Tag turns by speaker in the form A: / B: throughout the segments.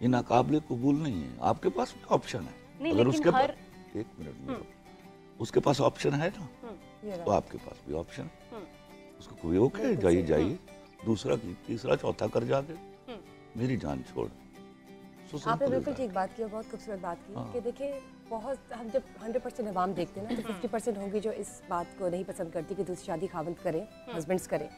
A: یہ ناقابل قبول نہیں ہے. آپ کے پاس بھی آپشن ہے, اگر اس کے پاس ایک منٹ میں اس کے پاس آپشن ہے نا, تو آپ کے پاس بھی آپشن ہے. اس کو کوئی اوکے جائیے, دوسرا تیسرا چوتھا کر جا کے میری جان چھوڑ.
B: آپ نے بالکل ٹھیک بات کی, اور بہت خوبصورت بات کی کہ دیکھیں بہت ہم جب 100% عوام دیکھتے ہیں نا, تو 50% ہوں گی جو اس بات کو نہیں پسند کرتی کہ دوسری شادی خاوند کریں, ہسبینڈس کریں.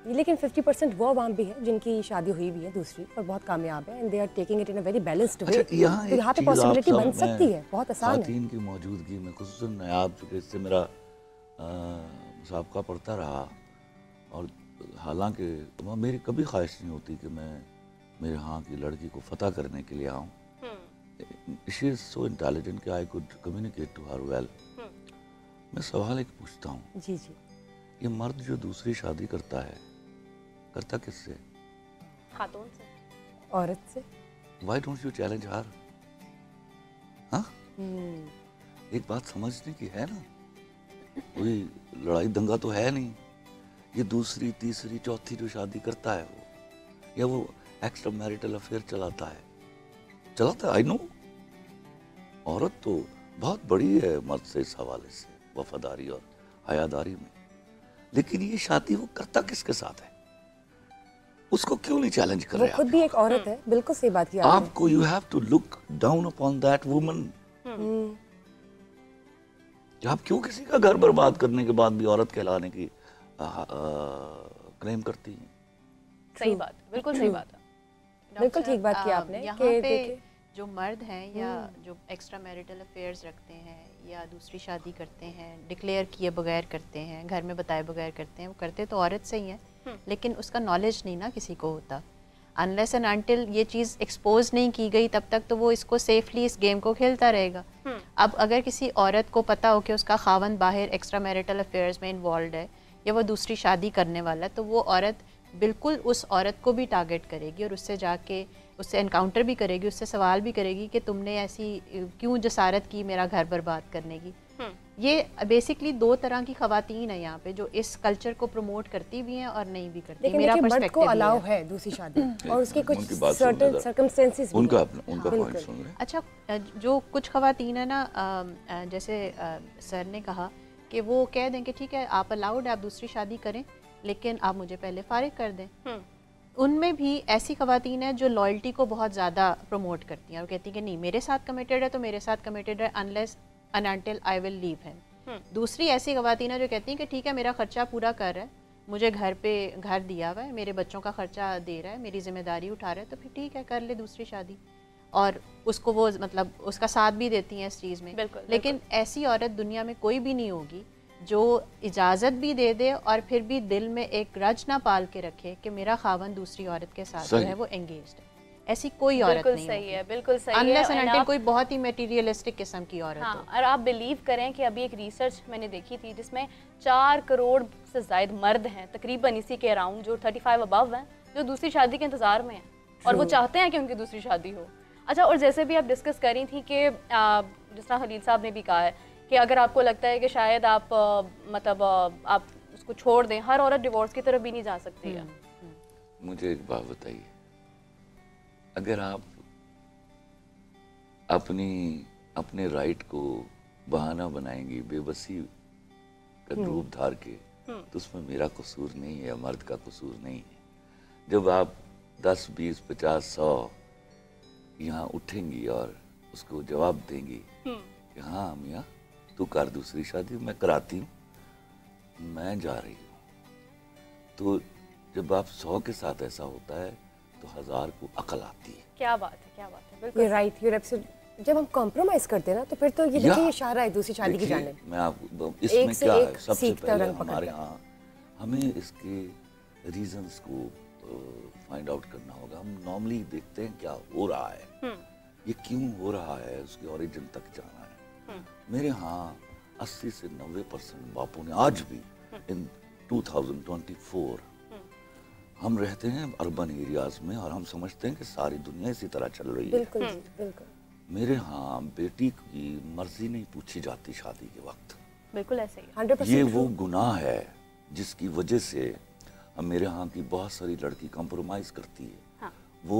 B: لیکن 50% وہ عوام بھی ہے جن کی شادی ہوئی بھی ہے دوسری اور بہت کامیاب ہے, and they are taking it in a very balanced way. یہاں پہ پاسبلٹی بن سکتی ہے, بہت آسان ہے.
A: خواتین کی موجودگی میں خصوصاً نایاب, چونکہ اس سے میرا مسابقہ پڑتا رہا, اور حالانکہ میری کبھی خواہش نہیں ہوتی کہ میں میرے ہاں کی لڑکی کو فتح کرنے کے لیے آؤں. She is so intelligent کہ I could communicate to her well. میں سوال ایک پوچھتا ہوں,
B: جی جی,
A: یہ مرد جو دوسری شادی کرتا ہے, کرتا کس سے؟
C: خاتون سے,
B: عورت سے.
A: Why don't you challenge her? ہاں, ایک بات سمجھنے کی ہے نا, کوئی لڑائی دنگا تو ہے نہیں. یہ دوسری تیسری چوتھی جو شادی کرتا ہے وہ, یا وہ ایکسٹرا میریٹل افیئر چلاتا ہے, آئی نو. عورت تو بہت بڑی ہے مرد سے اس حوالے سے, وفاداری اور حیاداری میں, لیکن یہ شادی وہ کرتا کس کے ساتھ ہے؟ اس کو کیوں نہیں چیلنج کر رہے؟
B: وہ خود بھی ایک عورت ہے, بالکل صحیح بات کی
A: آپ کو. You have to look down upon that woman. آپ کیوں کسی کا گھر برباد کرنے کے بعد بھی عورت کہلانے کی کلیم کرتی ہیں؟
C: صحیح بات, بالکل صحیح بات ہے.
B: بالکل ٹھیک بات کی آپ نے.
D: یہاں پہ جو مرد ہیں یا جو ایکسٹرا میریٹل افیئرز رکھتے ہیں یا دوسری شادی کرتے ہیں, ڈکلیئر کیے بغیر کرتے ہیں, گھر میں بتائے بغیر کرتے ہیں, وہ کرتے تو عورت سے ہی ہیں, لیکن اس کا نالج نہیں نا کسی کو ہوتا. انلیس اینڈ انٹل یہ چیز ایکسپوز نہیں کی گئی تب تک تو وہ اس کو سیفلی اس گیم کو کھیلتا رہے گا. اب اگر کسی عورت کو پتہ ہو کہ اس کا خاوند باہر ایکسٹرا میریٹل افیئرز میں انوالوڈ ہے یا وہ دوسری شادی کرنے والا ہے, تو وہ عورت بالکل اس عورت کو بھی ٹارگٹ کرے گی اور اس سے جا کے اس سے انکاؤنٹر بھی کرے گی, اس سے سوال بھی کرے گی کہ تم نے ایسی کیوں جسارت کی میرا گھر برباد کرنے کی. یہ بیسکلی دو طرح کی خواتین ہیں یہاں پہ جو اس کلچر کو پروموٹ کرتی بھی ہیں اور نہیں بھی کرتی.
B: میرا مرد کو الاؤ ہے دوسری شادی اور اس کے کچھ سرٹن سرکمسٹینسز بھی
A: ان کا پوائنٹ سن لیں.
D: اچھا, جو کچھ خواتین ہیں نا, جیسے سر نے کہا کہ وہ کہہ دیں کہ ٹھیک ہے آپ الاؤڈ ہے, آپ دوسری شادی کریں, لیکن آپ مجھے پہلے فارغ کر دیں. ان میں بھی ایسی خواتین ہیں جو لائلٹی کو بہت زیادہ پروموٹ کرتی ہیں اور کہتی ہیں کہ نہیں میرے ساتھ کمیٹیڈ ہے تو میرے ساتھ کمیٹیڈ ہے انلیس اینڈ انٹل آئی ول لیو ہم. دوسری ایسی خواتین ہیں جو کہتی ہیں کہ ٹھیک ہے میرا خرچہ پورا کر رہا ہے, مجھے گھر پہ گھر دیا ہوا ہے, میرے بچوں کا خرچہ دے رہا ہے, میری ذمہ داری اٹھا رہا ہے, تو پھر ٹھیک ہے کر لے دوسری شادی, اور اس کو وہ مطلب اس کا ساتھ بھی دیتی ہیں اس چیز میں. لیکن ایسی عورت دنیا میں کوئی بھی نہیں ہوگی جو اجازت بھی دے دے اور پھر بھی دل میں ایک رج نہ پال کے رکھے کہ میرا خاوند دوسری عورت کے ساتھ جو ہے وہ انگیجڈ ہے. ایسی کوئی عورت نہیں
C: صحیح ہے, بالکل صحیح ہے,
D: انلیس اینڈ انٹل کوئی بہت ہی میٹیریلسٹک قسم کی عورت ہو.
C: اور آپ بلیو کریں کہ ابھی ایک ریسرچ میں نے دیکھی تھی جس میں 4 کروڑ سے زائد مرد ہیں تقریباً اسی کے اراؤنڈ جو 35 ابو ہیں, جو دوسری شادی کے انتظار میں ہیں اور وہ چاہتے ہیں کہ ان کی دوسری شادی ہو. اچھا, اور جیسے بھی آپ ڈسکس کر رہی تھیں کہ جس طرح خلیل صاحب نے بھی کہا ہے کہ اگر آپ کو لگتا ہے کہ شاید آپ مطلب آپ اس کو چھوڑ دیں, ہر عورت ڈیورس کی طرف بھی نہیں جا سکتی ہے.
A: مجھے ایک بات بتائیے, اگر آپ اپنے رائٹ کو بہانہ بنائیں گی بے بسی کا روپ دھار کے, تو اس میں میرا قصور نہیں ہے, مرد کا قصور نہیں ہے. جب آپ 10, 20, 50, 100 یہاں اٹھیں گی اور اس کو جواب دیں گی کہ ہاں میاں تو کر دوسری شادی, میں کراتی ہوں, میں جا رہی ہوں, تو جب آپ 100 کے ساتھ ایسا ہوتا ہے تو 1000 کو عقل آتی ہے.
C: کیا بات ہے, کیا بات ہے, بالکل
B: یہ رائٹ, یو ایبسولوٹ. جب ہم کمپرومائز کرتے ہیں نا تو پھر تو یہ دیکھیں اشارہ ہے دوسری شادی کی جانب.
A: میں آپ اس میں کیا ہے, سب سے پہلے ہمارے ہاں ہمیں اس کے ریزنز کو فائنڈ آؤٹ کرنا ہوگا. ہم نارملی دیکھتے ہیں کیا ہو رہا ہے, یہ کیوں ہو رہا ہے, اس کے اوریجن تک جانا ہے. میرے ہاں 80 سے 90% باپوں نے آج بھی ان 2024 ہم رہتے ہیں اربن ایریاز میں اور ہم سمجھتے ہیں کہ ساری دنیا اسی طرح چل رہی ہے.
B: بالکل جی, بالکل.
A: میرے ہاں بیٹی کی مرضی نہیں پوچھی جاتی شادی کے وقت.
C: بالکل ایسے ہی.
A: یہ وہ گناہ ہے جس کی وجہ سے میرے ہاں کی بہت ساری لڑکی کمپرومائز کرتی ہے. وہ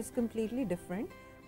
E: is completely different.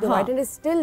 B: Divided is still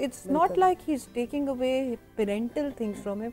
E: it's not like he's taking away parental things from him.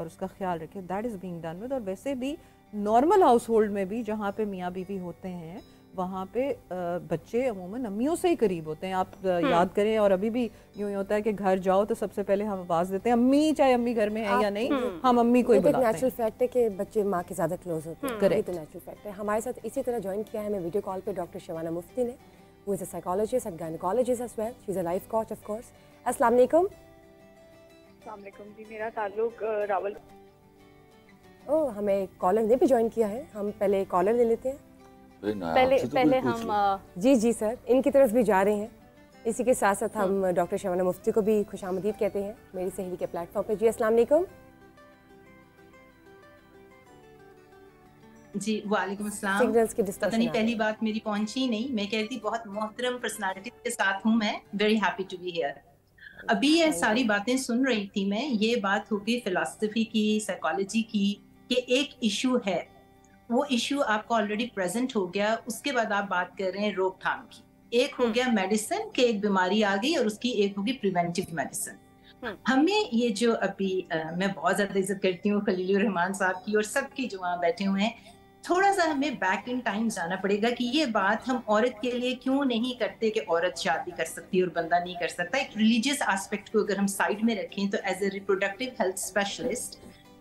E: اور اس کا خیال رکھیں. That is being done with. اور ویسے بھی نارمل ہاؤس ہولڈ میں بھی جہاں پہ میاں بیوی ہوتے ہیں وہاں پہ بچے عموماً امیوں سے ہی قریب ہوتے ہیں. آپ یاد کریں, اور ابھی بھی یوں ہی ہوتا ہے کہ گھر جاؤ تو سب سے پہلے ہم آواز دیتے ہیں امی, چاہے امی گھر میں ہے یا نہیں, ہم امی کو ہی بلاتے ہیں.
B: نیچرل فیکٹ ہے کہ بچے ماں کے زیادہ کلوز ہوتے ہیں. کریکٹ, تو نیچرل فیکٹ ہے. ہمارے ساتھ اسی طرح جوائن کیا ہے ہمیں ویڈیو کال پہ ڈاکٹر شبانہ مفتی نے, who is a psychologist and gynecologist as well. She's a life coach of course. السلام علیکم.
F: السلام علیکم جی, میرا تعلق راول.
B: اوہ, ہمیں کالر نے بھی جوائن کیا ہے, ہم پہلے کالر لے لیتے ہیں.
C: پہلے ہم
B: جی سر, ان کی طرف بھی جا رہے ہیں. اسی کے ساتھ ساتھ ہم ڈاکٹر شبانہ مفتی کو بھی خوش آمدید کہتے ہیں میری سہیلی کے پلیٹ فارم پہ. جی السلام علیکم.
G: جی وعلیکم السلام.
B: سگنلز کی
G: پتہ
B: ڈسٹرکشن
G: نہیں پہلی بات میری پہنچی نہیں, میں کہتی بہت محترم پرسنالٹی کے ساتھ ہوں میں, very happy to be here. ابھی یہ ساری باتیں سن رہی تھی میں, یہ بات ہوگی فلسفی کی, سائیکالوجی کی, کہ ایک ایشو ہے, وہ ایشو آپ کو آلریڈی پریزنٹ ہو گیا, اس کے بعد آپ بات کر رہے ہیں روک تھام کی. ایک ہو گیا میڈیسن کہ ایک بیماری آ گئی, اور اس کی ایک ہوگی پریونٹیو میڈیسن. ہمیں یہ جو ابھی میں بہت زیادہ عزت کرتی ہوں خلیل الرحمان صاحب کی اور سب کی جو وہاں بیٹھے ہوئے ہیں, تھوڑا سا ہمیں بیک ان ٹائم جانا پڑے گا کہ یہ بات ہم عورت کے لیے کیوں نہیں کرتے کہ عورت شادی کر سکتی ہے اور بندہ نہیں کر سکتا. ایک ریلیجیس ایسپیکٹ کو اگر ہم سائڈ میں رکھیں تو as a reproductive health specialist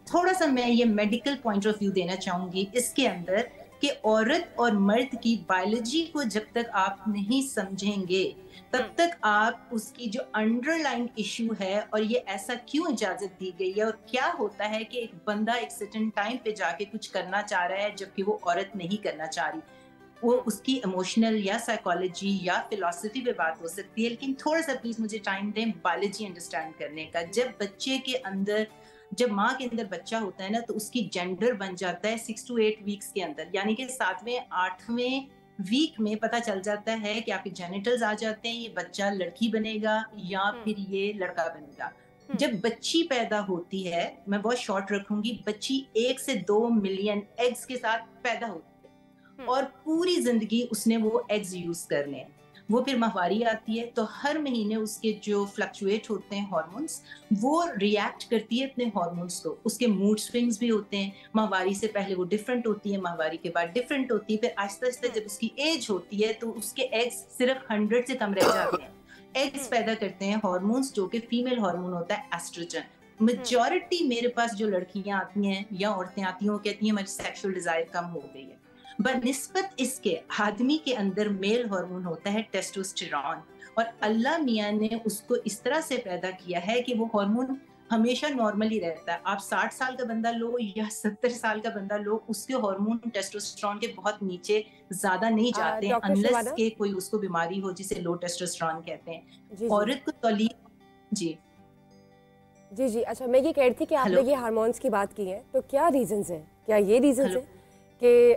G: تھوڑا سا میں یہ میڈیکل پوائنٹ آف ویو دینا چاہوں گی اس کے اندر کہ عورت اور مرد کی بایولوجی کو جب تک آپ نہیں سمجھیں گے تب تک آپ اس کی جو انڈر لائن ایشو ہے اور یہ ایسا کیوں اجازت دی گئی ہے, اور کیا ہوتا ہے کہ ایک بندہ ایک سرٹن ٹائم پہ جا کے کچھ کرنا چاہ رہا ہے جبکہ وہ عورت نہیں کرنا چاہ رہی, وہ اس کی ایموشنل یا سائیکالوجی یا فلسفی پہ بات ہو سکتی ہے. لیکن تھوڑا سا پلیز مجھے ٹائم دیں بایولوجی انڈرسٹینڈ کرنے کا. جب بچے کے اندر, جب ماں کے اندر بچہ ہوتا ہے نا, تو اس کی جینڈر بن جاتا ہے 6 to 8 ویکس کے اندر, یعنی کہ 7ویں 8ویں ویک میں پتہ چل جاتا ہے کہ آپ کے جینیٹلز آ جاتے ہیں, یہ بچہ لڑکی بنے گا یا پھر یہ لڑکا بنے گا. جب بچی پیدا ہوتی ہے, میں بہت شارٹ رکھوں گی, بچی 1 سے 2 ملین ایگز کے ساتھ پیدا ہوتی ہے اور پوری زندگی اس نے وہ ایگز یوز کرنے ہیں. وہ پھر ماہواری آتی ہے تو ہر مہینے اس کے جو فلکچویٹ ہوتے ہیں ہارمونس, وہ ریئیکٹ کرتی ہے اپنے ہارمونس کو. اس کے موڈ سوئنگز بھی ہوتے ہیں, ماہواری سے پہلے وہ ڈفرینٹ ہوتی ہے, ماہواری کے بعد ڈفرینٹ ہوتی ہے, پھر آہستہ آہستہ جب اس کی ایج ہوتی ہے تو اس کے ایگز صرف 100 سے کم رہ جاتے ہیں. ایگز پیدا کرتے ہیں ہارمونس جو کہ فیمیل ہارمون ہوتا ہے ایسٹروجن. میجورٹی میرے پاس جو لڑکیاں آتی ہیں یا عورتیں آتی ہیں وہ کہتی ہیں ہماری سیکشل ڈیزائر کم ہو گئی ہے. بنسبت اس کے آدمی کے اندر میل ہارمون ہوتا ہے ٹیسٹوسٹیرون, اور اللہ میاں نے اس کو اس طرح سے پیدا کیا ہے کہ وہ ہارمون ہمیشہ نارملی رہتا ہے. آپ 60 سال کا بندہ لو یا 70 سال کا بندہ لو, اس کے ہارمون ٹیسٹوسٹیرون کے بہت نیچے زیادہ نہیں جاتے ہیں انلیس کہ کوئی اس کو بیماری ہو جسے لو ٹیسٹوسٹیرون کہتے ہیں. عورت کو تولید جی
B: اچھا, میں یہ کہہ رہی تھی کہ آپ نے یہ ہارمونس کی بات کی ہے, تو کیا ریزنز ہیں, کیا یہ ریزنز ہیں کہ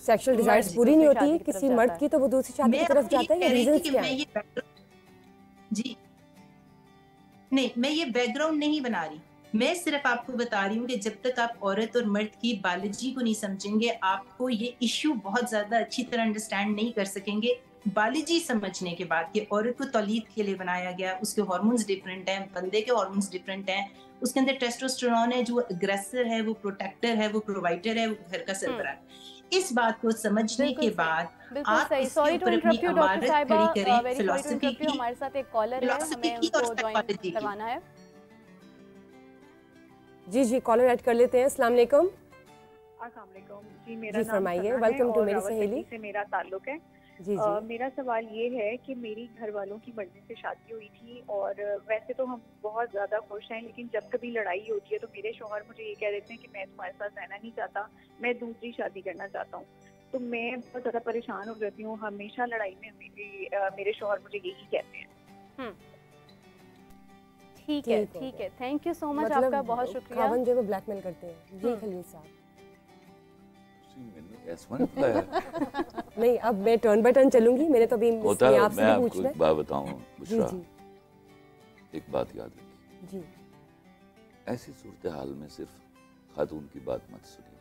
B: سیکشل ڈیزائرز پوری نہیں ہوتی کسی مرد کی تو وہ دوسری شادی کی طرف جاتا ہے, یا ریزنز کیا ہیں؟
G: جی نہیں, میں یہ بیک گراؤنڈ نہیں بنا رہی, میں صرف آپ کو بتا رہی ہوں کہ جب تک آپ عورت اور مرد کی بایولوجی کو نہیں سمجھیں گے آپ کو یہ ایشو بہت زیادہ اچھی طرح انڈرسٹینڈ نہیں کر سکیں گے. بایولوجی سمجھنے کے بعد کہ عورت کو تولید کے لیے بنایا گیا, اس کے ہارمونز ڈفرینٹ ہیں, بندے کے ہارمونز ڈفرینٹ ہیں, اس کے اندر ٹیسٹوسٹیرون ہے جو اگریسر ہے, وہ پروٹیکٹر ہے, وہ پرووائڈر ہے, وہ گھر کا سربراہ ہے. اس بات کو سمجھنے کے بعد آپ اس کے اوپر اپنی عمارت کھڑی کریں فلسفی کی,
C: ہمارے ساتھ ایک کالر ہے, ہمیں ان کو جوائن کروانا ہے.
B: جی کالر ایڈ کر لیتے ہیں. السلام علیکم.
F: السلام علیکم جی, میرا نام
B: فرمائیے. ویلکم ٹو میری سہیلی
F: سے میرا تعلق ہے. میرا سوال یہ ہے کہ میری گھر والوں کی مرضی سے شادی ہوئی تھی, اور ویسے تو ہم بہت زیادہ خوش ہیں, لیکن جب کبھی لڑائی ہوتی ہے تو میرے شوہر مجھے یہ کہہ دیتے ہیں کہ میں تمہارے ساتھ رہنا نہیں چاہتا, میں دوسری شادی کرنا چاہتا ہوں. تو میں بہت زیادہ پریشان ہو جاتی ہوں, ہمیشہ لڑائی میں میرے شوہر مجھے یہی کہتے ہیں.
C: ٹھیک ہے, تھینک یو سو مچ, آپ کا بہت شکریہ.
B: خاوند جو وہ بلیک میل کرتے ہیں. جی خلیل صاحب. نہیں, اب میں ٹرن بائی ٹرن چلوں گی, میں نے تو ابھی آپ سے بھی پوچھنا ہے.
A: ایک بات بتاؤں بشرا, ایک بات یاد رکھیے,
B: جی
A: ایسی صورتحال میں صرف خاتون کی بات مت سنیے,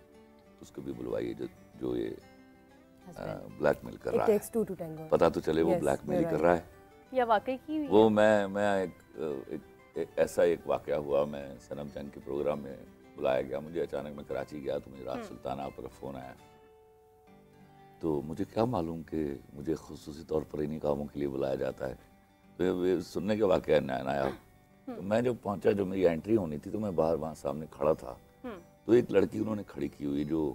A: اس کو بھی بلوائیے جو یہ بلیک میل کر رہا ہے, پتہ تو چلے وہ بلیک میل کر رہا ہے
C: یا واقعی کی
A: وہ. میں ایک ایسا ایک واقعہ ہوا, میں صنم جنگ کے پروگرام میں بلایا گیا مجھے, اچانک میں کراچی گیا تو مجھے رات سلطانہ پر فون آیا, تو مجھے کیا معلوم کہ مجھے خصوصی طور پر انہی کاموں کے لیے بلایا جاتا ہے. تو سننے کے واقعہ نیا. تو میں جب پہنچا, جو میری انٹری ہونی تھی, تو میں باہر وہاں سامنے کھڑا تھا, تو ایک لڑکی انہوں نے کھڑی کی ہوئی جو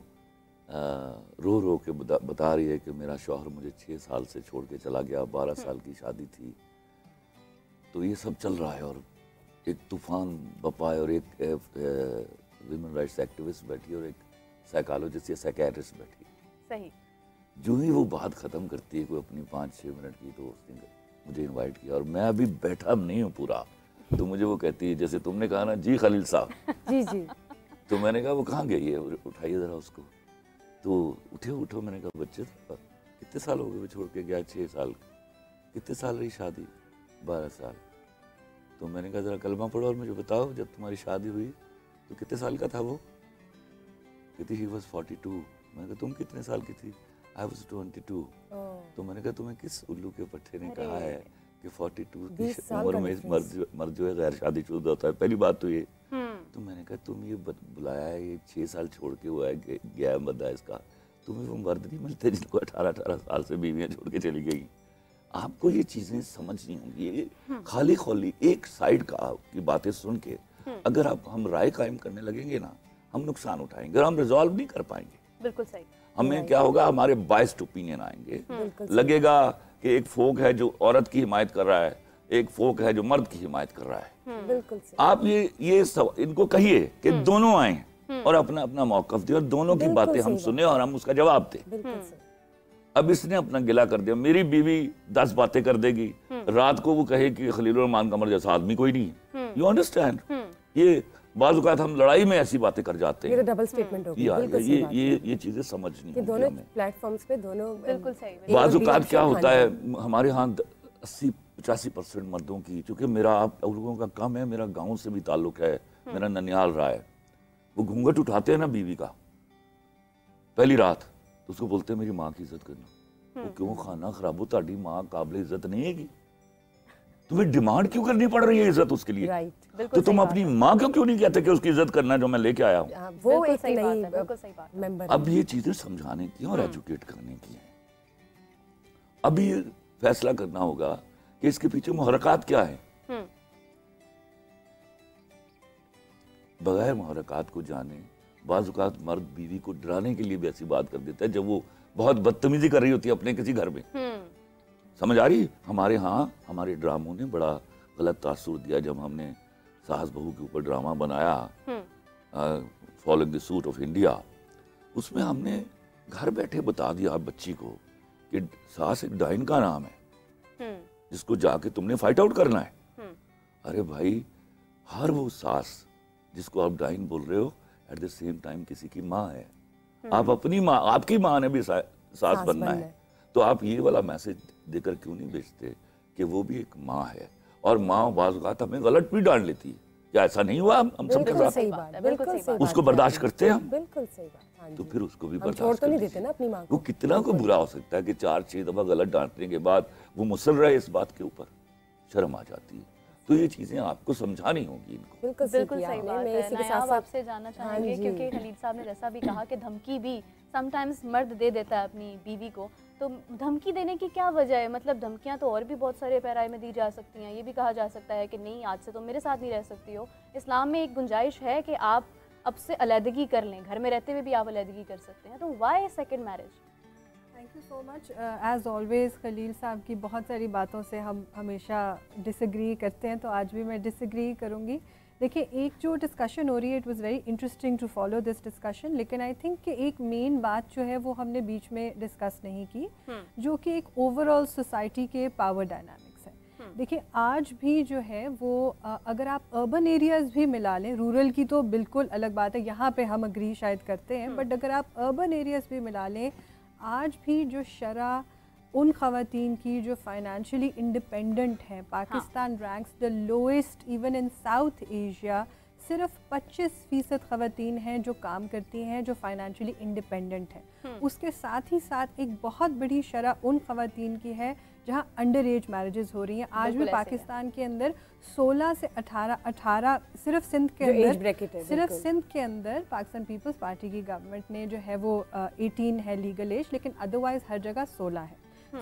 A: رو رو کے بتا رہی ہے کہ میرا شوہر مجھے 6 سال سے چھوڑ کے چلا گیا, 12 سال کی شادی تھی. تو یہ سب چل رہا ہے اور ایک طوفان بپا ہے, اور ایک ویمن رائٹس ایکٹیوسٹ بیٹھی اور ایک سائیکالوجسٹ یا سائیکیٹرسٹ بیٹھی.
C: صحیح.
A: جو ہی وہ بات ختم کرتی ہے کوئی اپنی 5-6 منٹ کی, تو اس نے مجھے انوائٹ کیا, اور میں ابھی بیٹھا نہیں ہوں پورا, تو مجھے وہ کہتی ہے جیسے تم نے کہا نا جی خلیل صاحب,
B: جی جی,
A: تو میں نے کہا وہ کہاں گئی ہے, اٹھائیے ذرا اس کو. تو اٹھو, میں نے کہا بچے کتنے سال ہو گئے وہ چھوڑ کے گیا؟ 6 سال. کتنے سال رہی شادی؟ 12 سال. تو میں نے کہا ذرا کلمہ پڑھو اور مجھے بتاؤ جب تمہاری شادی ہوئی تو کتنے سال کا تھا وہ؟ کہتی ہی واز 42. میں نے کہا تم کتنے سال کی تھی؟ I was 22. تو میں نے کہا تمہیں کس الو کے پٹھے نے کہا ہے کہ 42 کی عمر میں مرد جو ہے غیر شادی شدہ ہوتا ہے؟ پہلی بات تو یہ. تو میں نے کہا تم یہ بلایا ہے, یہ 6 سال چھوڑ کے ہوا ہے گیا ہے بندہ اس کا, تمہیں وہ مرد نہیں ملتے جن کو 18 سال سے بیویاں چھوڑ کے چلی گئی. آپ کو یہ چیزیں سمجھنی ہوں گی. یہ خالی خولی ایک سائیڈ کی باتیں سن کے اگر ہم رائے قائم کرنے لگیں گے نا, ہم نقصان اٹھائیں گے اور ہم ریزالو نہیں کر پائیں گے.
C: بالکل صحیح.
A: ہمیں کیا ہوگا, ہمارے بائسڈ اوپینین آئیں گے. لگے گا کہ ایک فوک ہے جو عورت کی حمایت کر رہا ہے, ایک فوک ہے جو مرد کی حمایت کر رہا ہے.
B: بالکل صحیح.
A: آپ یہ ان کو کہیے کہ دونوں آئیں اور اپنا اپنا موقف دیں اور دونوں کی باتیں ہم سنیں اور ہم اس کا جواب دیں.
B: بالکل صحیح.
A: اب اس نے اپنا گلہ کر دیا, میری بیوی 10 باتیں کر دے گی, رات کو وہ کہے کہ خلیل الرحمان قمر جیسا آدمی کوئی نہیں ہے. You understand? یہ بعض اوقات ہم لڑائی میں ایسی باتیں کر جاتے ہیں.
B: یہ ڈبل سٹیٹمنٹ ہوگی.
A: یہ چیزیں سمجھنی
B: کہ دونوں پلیٹ فارمز پہ دونوں
C: بالکل صحیح.
A: بعض اوقات کیا ہوتا ہے ہمارے ہاں 80-85% مردوں کی, چونکہ میرا آپ لوگوں کا کم ہے, میرا گاؤں سے بھی تعلق ہے, میرا ننیال رہا ہے, وہ گھونگھٹ اٹھاتے ہیں نا بیوی کا پہلی رات, تو اس کو بولتے ہیں میری ماں کی عزت کرنا. وہ کیوں خانہ خراب ہو, تہاڈی ماں قابل عزت نہیں ہے گی, تمہیں ڈیمانڈ کیوں کرنی پڑ رہی ہے عزت اس کے لیے؟ تو تم اپنی ماں کیوں نہیں کہتے کہ اس کی عزت کرنا جو میں لے کے آیا ہوں؟
B: وہ ایک نئی ممبر.
A: اب یہ چیزیں سمجھانے کی اور ایجوکیٹ کرنے کی ہیں. اب یہ فیصلہ کرنا ہوگا کہ اس کے پیچھے محرکات کیا ہیں. بغیر محرکات کو جانے, بعض اوقات مرد بیوی کو ڈرانے کے لیے بھی ایسی بات کر دیتا ہے جب وہ بہت بدتمیزی کر رہی ہوتی ہے اپنے کسی گھر میں. سمجھ آ رہی؟ ہمارے ہاں ہمارے ڈراموں نے بڑا غلط تاثر دیا. جب ہم نے ساس بہو کے اوپر ڈرامہ بنایا following the suit of India, اس میں ہم نے گھر بیٹھے بتا دیا بچی کو کہ ساس ایک ڈائن کا نام ہے جس کو جا کے تم نے فائٹ آؤٹ کرنا ہے. ارے بھائی, ہر وہ ساس جس کو آپ ڈائن بول رہے ہو ایٹ دا سیم ٹائم کسی کی ماں ہے. آپ اپنی ماں, آپ کی ماں نے بھی ساس بننا ہے. تو آپ یہ والا میسج دے کر کیوں نہیں بھیجتے کہ وہ بھی ایک ماں ہے, اور ماں بعض اوقات ہمیں غلط بھی ڈانٹ لیتی ہے. کیا ایسا نہیں ہوا ہم سب کے ساتھ؟ اس کو برداشت کرتے ہیں ہم.
B: بالکل صحیح بات.
A: تو پھر اس کو بھی
B: ہم چھوڑ تو نہیں دیتے نا اپنی ماں کو.
A: وہ کتنا کو برا ہو سکتا ہے کہ 4-6 دفعہ غلط ڈانٹنے کے بعد وہ مصر رہے اس بات کے اوپر, شرم آ جاتی ہے. تو یہ چیزیں آپ کو سمجھانی ہوں گی ان کو.
C: بالکل صحیح بات ہے. نایاب آپ سے جاننا چاہیں گے کیونکہ خلیل صاحب نے جیسا بھی کہا کہ دھمکی بھی سم ٹائمز مرد دے دیتا ہے اپنی بیوی کو, تو دھمکی دینے کی کیا وجہ ہے؟ مطلب دھمکیاں تو اور بھی بہت سارے پیرائے میں دی جا سکتی ہیں. یہ بھی کہا جا سکتا ہے کہ نہیں آج سے تم میرے ساتھ نہیں رہ سکتی ہو. اسلام میں ایک گنجائش ہے کہ آپ اب سے علیحدگی کر لیں, گھر میں رہتے ہوئے بھی آپ علیحدگی کر سکتے ہیں. تو why second marriage?
E: Thank you so much. As always Khalil Sahab کی بہت ساری باتوں سے ہم ہمیشہ ڈس ایگری کرتے ہیں, تو آج بھی میں ڈس ایگری کروں گی. دیکھیں, ایک جو ڈسکشن ہو رہی ہے it was very interesting to follow this discussion, لیکن آئی تھنک کہ ایک مین بات جو ہے وہ ہم نے بیچ میں ڈسکس نہیں کی, جو کہ ایک اوور آل سوسائٹی کے پاور ڈائنامکس ہے. دیکھیں, آج بھی جو ہے وہ اگر آپ اربن ایریاز بھی ملا لیں, رورل کی تو بالکل الگ بات ہے, یہاں پہ ہم اگری شاید کرتے ہیں, بٹ اگر آپ اربن ایریاز بھی ملا لیں, آج بھی جو شرح ان خواتین کی جو فائنینشلی انڈیپینڈنٹ ہیں, Pakistan ranks the lowest even in South Asia صرف 25% خواتین ہیں جو کام کرتی ہیں جو فائنینشلی انڈیپینڈنٹ ہیں. اس کے ساتھ ہی ساتھ ایک بہت بڑی شرح ان خواتین کی ہے جہاں انڈر ایج میرجز ہو رہی ہیں. آج بھی پاکستان کے اندر 16 سے 18 صرف سندھ کے اندر پاکستان پیپلز پارٹی کی گورنمنٹ نے جو ہے وہ 18 ہے لیگل ایج, لیکن ادروائز ہر جگہ 16 ہے.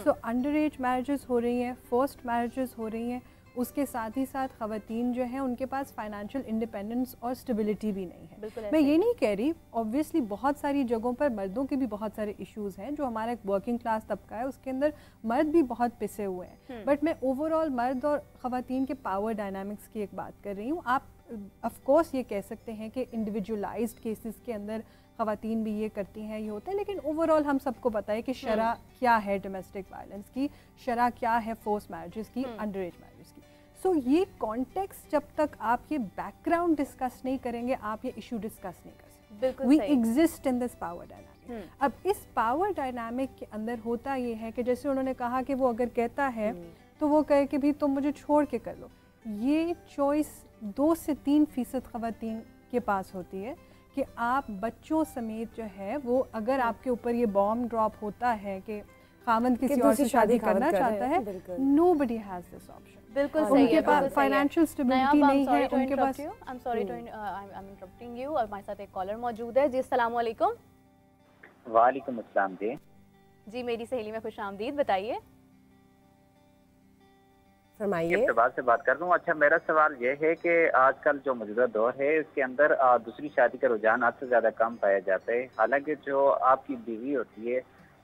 E: سو انڈر ایج میرجز ہو رہی ہیں, فرسٹ میرجز ہو رہی ہیں. اس کے ساتھ ہی ساتھ خواتین جو ہیں ان کے پاس فائنینشیل انڈیپینڈنس اور اسٹیبلٹی بھی نہیں ہے. میں یہ نہیں کہہ رہی, اوبویسلی بہت ساری جگہوں پر مردوں کے بھی بہت سارے ایشوز ہیں. جو ہمارا ایک ورکنگ کلاس طبقہ ہے اس کے اندر مرد بھی بہت پسے ہوئے ہیں, بٹ میں اوور آل مرد اور خواتین کے پاور ڈائنامکس کی ایک بات کر رہی ہوں. آپ آف کورس یہ کہہ سکتے ہیں کہ انڈیویجولائزڈ کیسز کے اندر خواتین بھی یہ کرتی ہیں, یہ ہوتا ہے, لیکن اوور آل ہم سب کو پتہ ہے کہ شرح کیا ہے ڈومیسٹک وائلنس کی, شرح کیا ہے فورس میرجز کی, انڈر ایج میرجز کی. سو یہ کانٹیکسٹ جب تک آپ یہ بیک گراؤنڈ ڈسکس نہیں کریں گے آپ یہ ایشو ڈسکس نہیں کر سکتے. We exist in this power dynamic. اب اس پاور ڈائنامک کے اندر ہوتا یہ ہے کہ جیسے انہوں نے کہا کہ وہ اگر کہتا ہے تو وہ کہے کہ بھی تم مجھے چھوڑ کے کر لو. یہ چوائس 2 سے 3% خواتین کے پاس ہوتی ہے کہ آپ بچوں سمیت جو ہے وہ اگر آپ کے اوپر یہ بام ڈراپ ہوتا ہے کہ خامند کسی اور سے شادی کرنا چاہتا ہے, nobody has this option.
C: بالکل صحیح ہے.
E: ان کے پاس فائنینشیل اسٹیبلٹی نہیں ہے, ان کے پاس.
C: I'm sorry to interrupting you. اور ہمارے ساتھ ایک کالر موجود ہے. جی السلام علیکم.
H: وعلیکم السلام.
C: جی میری سہیلی میں خوش آمدید, بتائیے.
B: فرمائیے.
H: ابتبار سے بات کر رہا ہوں. اچھا میرا سوال یہ ہے کہ آج کل جو موجودہ دور ہے اس کے اندر دوسری شادی کا رجحان آج سے زیادہ کم پایا جاتا ہے. حالانکہ جو آپ کی بیوی ہوتی ہے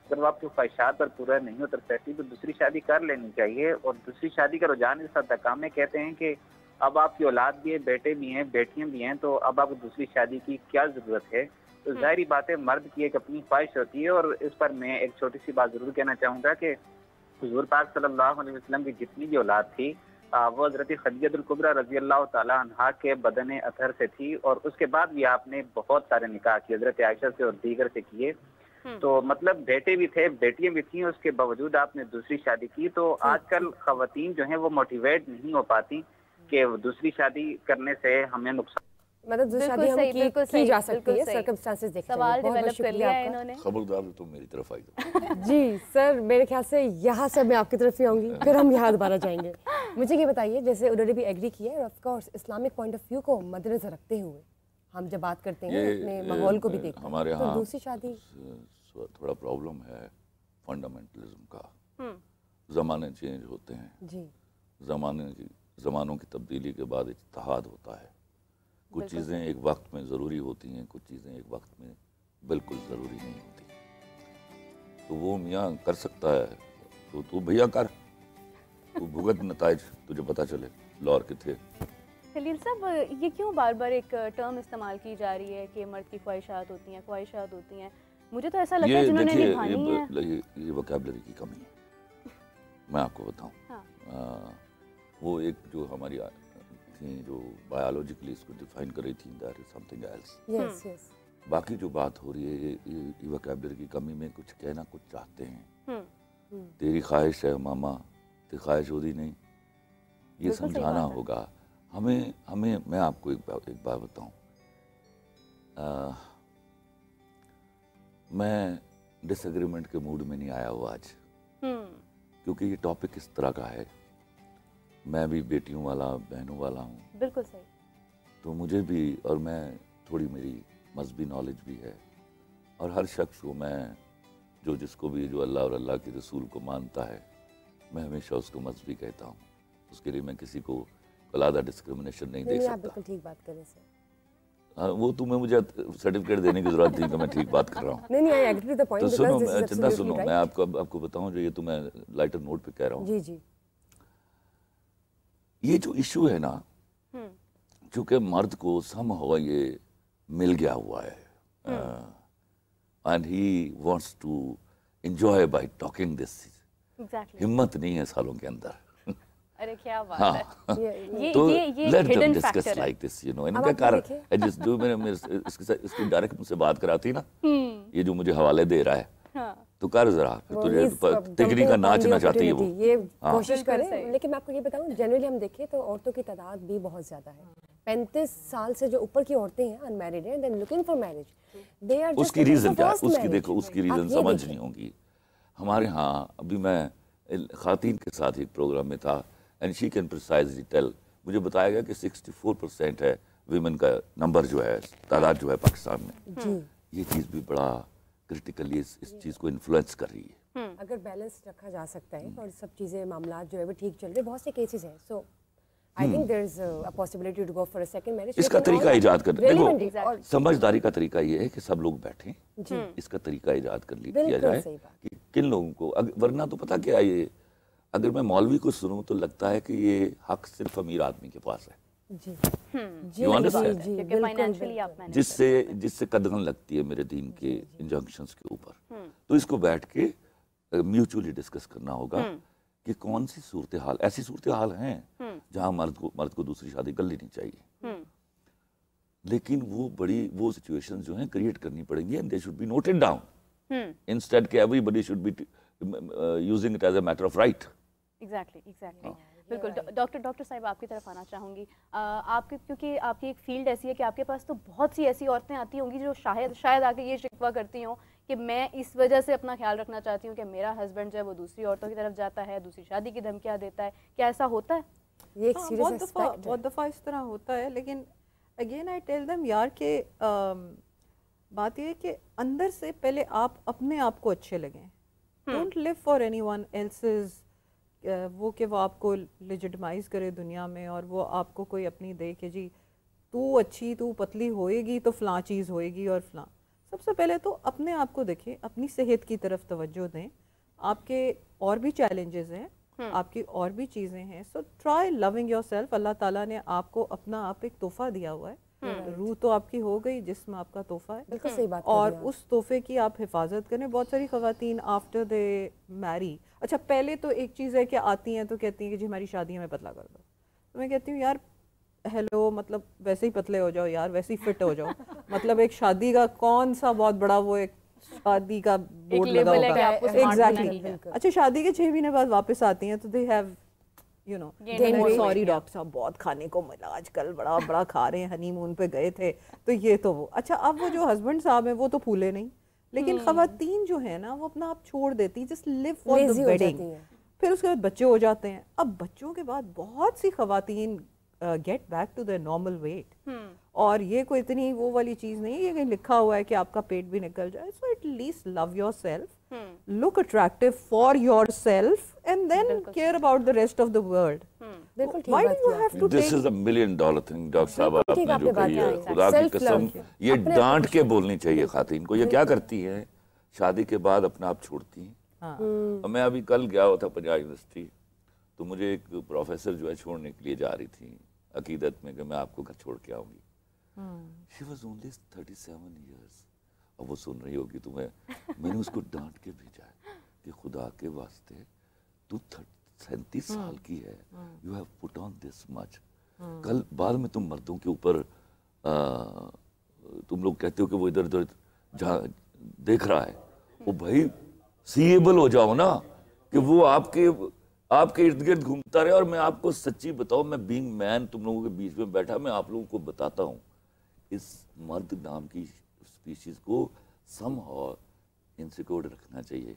H: اگر وہ آپ کی خواہشات پر پورا نہیں اتر سکتی تو دوسری شادی کر لینی چاہیے. اور دوسری شادی کا رجحان اس حد تک کم ہے, کہتے ہیں کہ اب آپ کی اولاد بھی ہے, بیٹے بھی ہیں, بیٹیاں بھی ہیں, تو اب آپ کو دوسری شادی کی کیا ضرورت ہے. تو ظاہری بات ہے مرد کی ایک اپنی خواہش ہوتی ہے. اور اس پر میں ایک چھوٹی سی بات ضرور کہنا چاہوں گا کہ حضور پاک صلی اللہ علیہ وسلم کی جتنی بھی اولاد تھی وہ حضرت خدیجہ الکبریٰ رضی اللہ تعالیٰ عنہا کے بدن اطہر سے تھی. اور اس کے بعد بھی آپ نے بہت سارے نکاح کیے, حضرت عائشہ سے اور دیگر سے کیے. تو مطلب بیٹے بھی تھے, بیٹیاں بھی تھیں, اس کے باوجود آپ نے دوسری شادی کی. تو آج کل خواتین جو ہیں وہ موٹیویٹ نہیں ہو پاتی کہ دوسری شادی کرنے سے ہمیں نقصان,
B: مطلب دوسری شادی ہم کی جا سکتی ہے سرکمسٹانسز دیکھ کر.
C: سوال ڈیولپ کر لیا ہے انہوں نے.
A: خبردار تم میری طرف آئی.
B: جی سر, میرے خیال سے یہاں سے میں آپ کی طرف ہی آؤں گی, پھر ہم یہاں دوبارہ جائیں گے. مجھے یہ بتائیے, جیسے انہوں نے بھی ایگری کیا ہے, اور of course Islamic point of view کو مد نظر رکھتے ہوئے ہم جب بات کرتے ہیں اپنے ماحول کو بھی دیکھتے ہیں,
A: ہمارے
B: تو دوسری شادی
A: تھوڑا پرابلم ہے فنڈامنٹلزم کا. زمانے چینج ہوتے ہیں,
B: جی
A: زمانوں کی تبدیلی کے بعد اتحاد ہوتا ہے. کچھ چیزیں ایک وقت میں ضروری ہوتی ہیں, کچھ چیزیں ایک وقت میں بالکل ضروری نہیں ہوتی. تو وہ میاں کر سکتا ہے تو بھیا کر, تو بھگت نتائج تجھے پتہ چلے لور کے تھے.
C: خلیل صاحب یہ کیوں بار بار ایک ٹرم استعمال کی جا رہی ہے کہ مرد کی خواہشات ہوتی ہیں. مجھے تو ایسا لگتا ہے جنہوں نے نبھانی ہے
A: یہ وکیبلری کی کمی ہے. میں آپ کو بتاؤں, وہ ایک جو ہماری تھیں جو بایولوجیکلی اس کو ڈیفائن کر رہی تھی, that is something else. باقی جو بات ہو رہی ہے یہ وکیبلری کی کمی میں کچھ کہنا کچھ چاہتے ہیں. تیری خواہش ہے ماما, تیری خواہش ہوتی نہیں, یہ سمجھانا ہوگا ہمیں. میں آپ کو ایک بات بتاؤں, میں ڈس ایگریمنٹ کے موڈ میں نہیں آیا ہوا آج, کیونکہ یہ ٹاپک اس طرح کا ہے. میں بھی بیٹیوں والا, بہنوں والا ہوں.
C: بالکل صحیح.
A: تو مجھے بھی, اور میں تھوڑی میری مذہبی نالج بھی ہے, اور ہر شخص کو میں جس کو بھی جو اللہ اور اللہ کے رسول کو مانتا ہے میں ہمیشہ اس کو مذہبی کہتا ہوں. اس کے لیے میں کسی کو علیحدہ ڈسکریمنیشن نہیں دیکھ سکتا.
B: بالکل ٹھیک بات کر رہے ہیں.
A: وہ تمہیں مجھے سرٹیفکیٹ دینے کی ضرورت نہیں کہ میں ٹھیک بات کر رہا ہوں.
B: نہیں,
A: تو سنو, میں آپ کو بتاؤں جو یہ تو میں لائٹر نوٹ پہ کہہ رہا ہوں.
B: جی جی.
A: یہ جو ایشو ہے نا, چونکہ مرد کو سم ہو یہ مل گیا ہوا ہے, and he wants to enjoy by talking this. ہمت نہیں ہے سالوں کے اندر.
C: ارے کیا بات ہے,
A: تو let them discuss like this, you know. ان کا کار جو اس کی ڈائریکٹ مجھ سے بات کراتی نا, یہ جو مجھے حوالے دے رہا ہے, تو کر ذرا تجھے تگری کا ناچنا چاہتی ہے وہ,
B: یہ کوشش کریں. لیکن میں آپ کو یہ بتاؤں, جنرلی ہم دیکھیں تو عورتوں کی تعداد بھی بہت زیادہ ہے, 35 سال سے جو اوپر کی عورتیں ہیں انمیرڈ ہیں then looking for marriage they are
A: اس کی ریزن کیا ہے؟ اس کی دیکھو اس کی ریزن سمجھ نہیں ہوگی. ہمارے ہاں ابھی میں خواتین کے ساتھ ایک پروگرام میں تھا and she can precisely tell, مجھے بتایا گیا کہ 64% ہے ویمن کا نمبر جو ہے, تعداد جو ہے پاکستان میں. یہ چیز بھی بڑا کرٹیکلی اس چیز کو انفلوئنس کر رہی ہے.
B: اگر بیلنس رکھا جا سکتا ہے اور سب چیزیں معاملات جو ہے وہ ٹھیک چل رہے, بہت سے کیسز ہیں. سو I think there is a possibility to go for a second marriage.
A: اس کا طریقہ ایجاد کر دیکھو, سمجھداری کا طریقہ یہ ہے کہ سب لوگ بیٹھیں, اس کا طریقہ ایجاد کر لیا جائے کہ کن لوگوں کو, ورنہ تو پتہ کیا ہے, یہ اگر میں مولوی کو سنوں تو لگتا ہے کہ یہ حق صرف امیر آدمی کے پاس ہے. جس سے قدغن لگتی ہے میرے دین کے انجنکشنز کے اوپر. تو اس کو بیٹھ کے میوچولی ڈسکس کرنا ہوگا کہ کون سی صورتحال, ایسی صورتحال ہیں جہاں مرد کو دوسری شادی کر لینی چاہیے, لیکن وہ سچویشن جو ہیں کریٹ کرنی پڑیں گی, and they should be noted down instead کہ everybody should be using it as a matter of right.
C: Exactly بالکل. ڈاکٹر صاحب آپ کی طرف آنا چاہوں گی. آپ کی کیونکہ آپ کی ایک فیلڈ ایسی ہے کہ آپ کے پاس تو بہت سی ایسی عورتیں آتی ہوں گی جو شاید آ کے یہ شکوہ کرتی ہوں کہ میں اس وجہ سے اپنا خیال رکھنا چاہتی ہوں کہ میرا ہسبینڈ جو ہے وہ دوسری عورتوں کی طرف جاتا ہے, دوسری شادی کی دھمکیاں دیتا ہے. کیا ایسا ہوتا ہے؟
B: یہ ایک سیریس اسپیکٹ ہے.
E: بہت دفعہ اس طرح ہوتا ہے, لیکن اگین آئی ٹیل دیم یار کہ بات یہ ہے کہ اندر سے پہلے آپ اپنے آپ کو اچھے لگیں. Don't leave for anyone else's, وہ کہ وہ آپ کو لیجٹمائز کرے دنیا میں اور وہ آپ کو کوئی اپنی دے کہ جی تو اچھی, تو پتلی ہوئے گی تو فلاں چیز ہوئے گی اور فلاں. سب سے پہلے تو اپنے آپ کو دیکھیں, اپنی صحت کی طرف توجہ دیں. آپ کے اور بھی چیلنجز ہیں, آپ کی اور بھی چیزیں ہیں. So try loving yourself. اللہ تعالیٰ نے آپ کو اپنا آپ ایک تحفہ دیا ہوا ہے. روح تو آپ کی ہو گئی, جسم آپ کا تحفہ ہے.
B: بالکل صحیح بات.
E: اور اس تحفے کی آپ حفاظت کریں. بہت ساری خواتین آفٹر دے میری, اچھا پہلے تو ایک چیز ہے کہ آتی ہیں تو کہتی ہیں کہ جی ہماری شادی ہمیں پتلا کر دو. تو میں کہتی ہوں یار ہیلو, مطلب ویسے ہی پتلے ہو جاؤ یار, ویسے ہی فٹ ہو جاؤ. مطلب ایک شادی کا کون سا بہت بڑا وہ ایک شادی کا بورڈ لگا ہوگا. ایگزیکٹلی. اچھا شادی کے 6 مہینے بعد واپس آتی ہیں تو they have you know sorry doctor صاحب بہت کھانے کو ملا آج کل, بڑا کھا رہے ہیں, ہنی مون پہ گئے تھے تو یہ تو وہ. اچھا اب وہ جو ہسبینڈ صاحب ہیں وہ تو پھولے نہیں, لیکن خواتین جو ہے نا وہ اپنا آپ چھوڑ دیتی, just leave for the wedding. پھر اس کے بعد بچے ہو جاتے ہیں. اب بچوں کے بعد بہت سی خواتین get back to their normal weight, اور یہ کوئی اتنی وہ والی چیز نہیں ہے کہ لکھا ہوا ہے کہ آپ کا پیٹ بھی نکل جائے. So at least love yourself, look attractive for yourself and then care about the rest of the world. Why do you have to
A: This is $1 million thing, doctor Sahab آپ نے جو کہی ہے, خدا کی قسم یہ ڈانٹ کے بولنی چاہیے خواتین کو. یہ کیا کرتی ہیں شادی کے بعد اپنا آپ چھوڑتی ہیں. میں ابھی کل گیا ہوا تھا پنجاب یونیورسٹی, تو مجھے ایک پروفیسر جو ہے چھوڑنے کے لیے جا رہی تھی عقیدت میں کہ میں آپ کو گھر چھوڑ کے آؤں گی. She was only 37 years. اب وہ سن رہی ہوگی تمہیں. میں نے اس کو ڈانٹ کے بھیجا ہے کہ خدا کے واسطے تو 37 سال کی ہے, یو ہیو پٹ آن دس مچ. کل بعد میں تم مردوں کے اوپر تم لوگ کہتے ہو کہ وہ ادھر ادھر دیکھ رہا ہے. وہ بھائی سیبل ہو جاؤ نا, کہ وہ آپ کے ارد گرد گھومتا رہے. اور میں آپ کو سچی بتاؤں, میں بینگ مین تم لوگوں کے بیچ میں بیٹھا, میں آپ لوگوں کو بتاتا ہوں اس مرد نام کی اسپیشیز کو سم ہاؤ انسیکیور رکھنا چاہیے.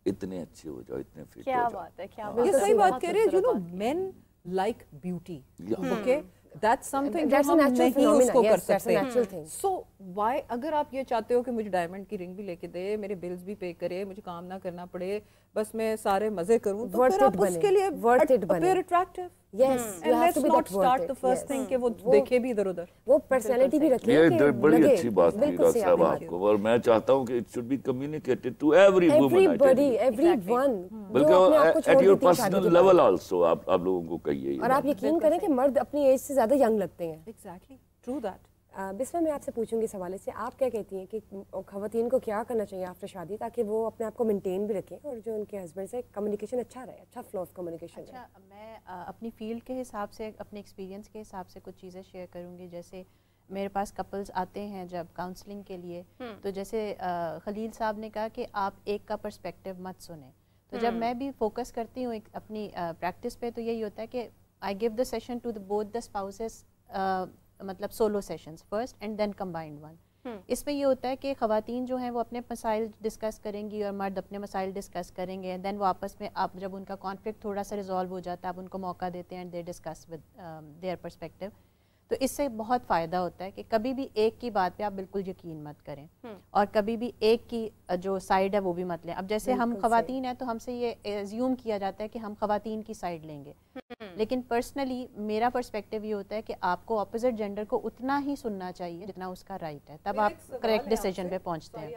A: اتنے اچھے ہو جاؤ, اتنے فٹ ہو جاؤ.
C: کیا بات ہے, کیا بات
E: یہ صحیح بات کہہ رہے ہیں. You know mean like beauty, okay that's something جو ہم نہیں اس کو کر سکتے. So why اگر آپ یہ چاہتے ہو کہ مجھے ڈائمنڈ کی رنگ بھی لے کے دے, میرے بلز بھی پے کرے, مجھے کام نہ کرنا پڑے, بس میں سارے مزے کروں, تو پھر آپ اس کے لیے appear attractive.
B: Yes,
E: and let's not start the first thing کہ وہ دیکھے بھی ادھر ادھر.
B: وہ پرسنالٹی بھی رکھے.
A: یہ بڑی اچھی بات کی ڈاکٹر صاحب آپ کو, اور میں چاہتا ہوں کہ it should be communicated to every woman.
B: Everybody, everyone.
A: بلکہ at your personal level also آپ لوگوں کو کہیے.
B: اور آپ یقین کریں کہ مرد اپنی ایج سے زیادہ ینگ لگتے ہیں.
E: Exactly, true that.
B: بسمہ میں آپ سے پوچھوں گی اس حوالے سے, آپ کیا کہتی ہیں کہ خواتین کو کیا کرنا چاہیے آفٹر شادی تاکہ وہ اپنے آپ کو مینٹین بھی رکھیں اور جو ان کے ہسبینڈ سے کمیونیکیشن اچھا رہے, اچھا فلو آف کمیونیکیشن رہے.
D: اچھا, میں اپنی فیلڈ کے حساب سے, اپنے ایکسپیرینس کے حساب سے کچھ چیزیں شیئر کروں گی. جیسے میرے پاس کپلز آتے ہیں جب کاؤنسلنگ کے لیے, تو جیسے خلیل صاحب نے کہا کہ آپ ایک کا پرسپیکٹیو مت سنیں. تو جب میں بھی فوکس کرتی ہوں اپنی پریکٹس پہ, تو یہی ہوتا ہے کہ I give the session to both the spouses مطلب solo sessions first and then combined one. اس میں یہ ہوتا ہے کہ خواتین جو ہیں وہ اپنے مسائل ڈسکس کریں گی اور مرد اپنے مسائل ڈسکس کریں گے, دین وہ آپس میں آپ جب ان کا کانفلکٹ تھوڑا سا ریزالو ہو جاتا ہے آپ ان کو موقع دیتے ہیں and they discuss with their perspective. تو اس سے بہت فائدہ ہوتا ہے کہ کبھی بھی ایک کی بات پہ آپ بالکل یقین مت کریں اور کبھی بھی ایک کی جو سائڈ ہے وہ بھی مت لیں. اب جیسے ہم خواتین ہیں تو ہم سے یہ ایزیوم کیا جاتا ہے کہ ہم خواتین کی سائڈ لیں گے, لیکن پرسنلی میرا پرسپیکٹیو یہ ہوتا ہے کہ آپ کو اپوزٹ جینڈر کو اتنا ہی سننا چاہیے جتنا اس کا رائٹ ہے, تب آپ کریکٹ ڈیسیجن پہ پہنچتے ہیں.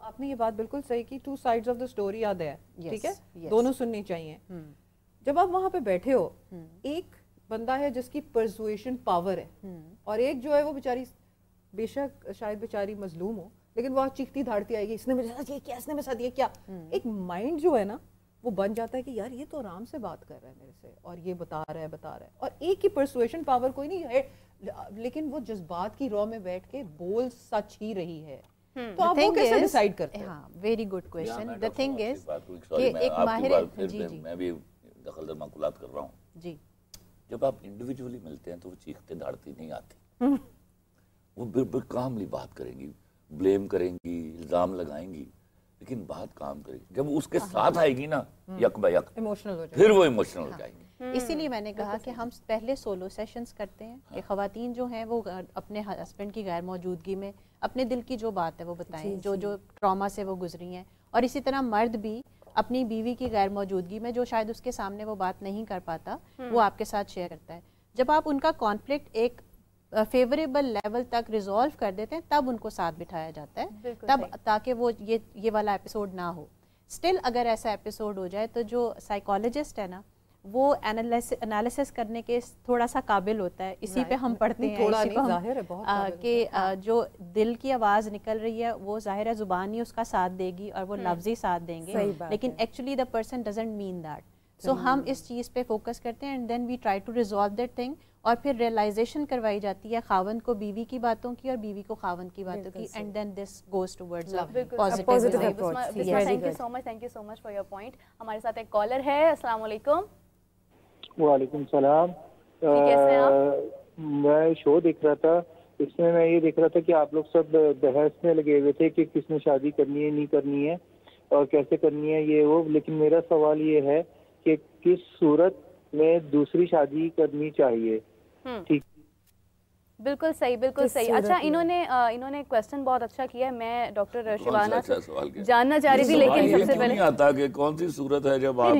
E: آپ نے یہ بات بالکل صحیح کی, two sides of the story are there, ٹھیک ہے, دونوں سننی چاہیے. جب آپ وہاں پہ بیٹھے ہو, ایک بندہ ہے جس کی پرسویشن پاور ہے اور ایک جو ہے وہ بیچاری بے شک شاید بیچاری مظلوم ہو لیکن وہ چیختی دھاڑتی آئے گی, اس نے میرے ساتھ یہ کیا, اس نے میرے ساتھ یہ کیا. ایک مائنڈ جو ہے نا وہ بن جاتا ہے کہ یار یہ تو آرام سے بات کر رہا ہے میرے سے اور یہ بتا رہا ہے, اور ایک کی پرسویشن پاور کوئی نہیں ہے لیکن وہ جذبات کی رو میں بیٹھ کے بول سچ ہی رہی ہے. تو آپ وہ کیسے ڈیسائیڈ کرتے ہیں؟
D: ہاں very good question. The thing is کہ ایک ماہر, جی جی
A: میں بھی دخل در معقولات کر رہا ہوں
D: جی,
A: جب آپ انڈیویجولی ملتے ہیں تو وہ چیختے دھاڑتی نہیں آتی, وہ بالکل کاملی بات کریں گی, بلیم کریں گی, الزام لگائیں گی, لیکن بات کام کرے گی. جب اس کے ساتھ آئے گی نا یک با یک
E: ایموشنل ہو جائے,
A: پھر وہ ایموشنل ہو جائیں گی.
D: اسی لیے میں نے کہا کہ ہم پہلے سولو سیشنز کرتے ہیں کہ خواتین جو ہیں وہ اپنے ہسبینڈ کی غیر موجودگی میں اپنے دل کی جو بات ہے وہ بتائیں, جو جو ٹراما سے وہ گزری ہیں, اور اسی طرح مرد بھی اپنی بیوی کی غیر موجودگی میں جو شاید اس کے سامنے وہ بات نہیں کر پاتا وہ آپ کے ساتھ شیئر کرتا ہے. جب آپ ان کا کانفلکٹ ایک فیوریبل لیول تک ریزالو کر دیتے ہیں تب ان کو ساتھ بٹھایا جاتا ہے, تب تاکہ وہ یہ والا ایپیسوڈ نہ ہو. اسٹل اگر ایسا ایپیسوڈ ہو جائے تو جو سائیکالوجسٹ ہے نا وہ انالیسس کرنے کے تھوڑا سا قابل ہوتا ہے. اسی پہ ہم پڑھتے ہیں کہ جو دل کی آواز نکل رہی ہے وہ ظاہر ہے زبان ہی اس کا ساتھ دے گی اور وہ لفظی ساتھ دیں گے, لیکن actually the person doesn't mean that. So ہم اس چیز پہ فوکس کرتے ہیں and then we try to resolve that thing, اور پھر ریئلائزیشن کروائی جاتی ہے خاوند کو بیوی کی باتوں کی اور بیوی کو خاوند کی باتوں کی, and then this goes towards positive approach.
C: Thank you so much for your point. ہمارے ساتھ ایک کالر ہے. السلام علیکم.
I: وعلیکم السلام.
C: کیسے ہیں آپ؟
I: میں شو دیکھ رہا تھا, اس میں یہ دیکھ رہا تھا کہ آپ لوگ سب بحث میں لگے ہوئے تھے کہ کس نے شادی کرنی ہے نہیں کرنی ہے اور کیسے کرنی ہے یہ وہ, لیکن میرا سوال یہ ہے کہ کس صورت میں دوسری شادی کرنی چاہیے. ٹھیک,
C: بالکل صحیح, بالکل صحیح. اچھا انہوں نے کویسچن بہت اچھا کیا ہے. میں ڈاکٹر شبانہ جاننا چاہ رہی تھی, لیکن سب سے پہلے
A: نہیں آتا کہ کون سی صورت ہے جب آپ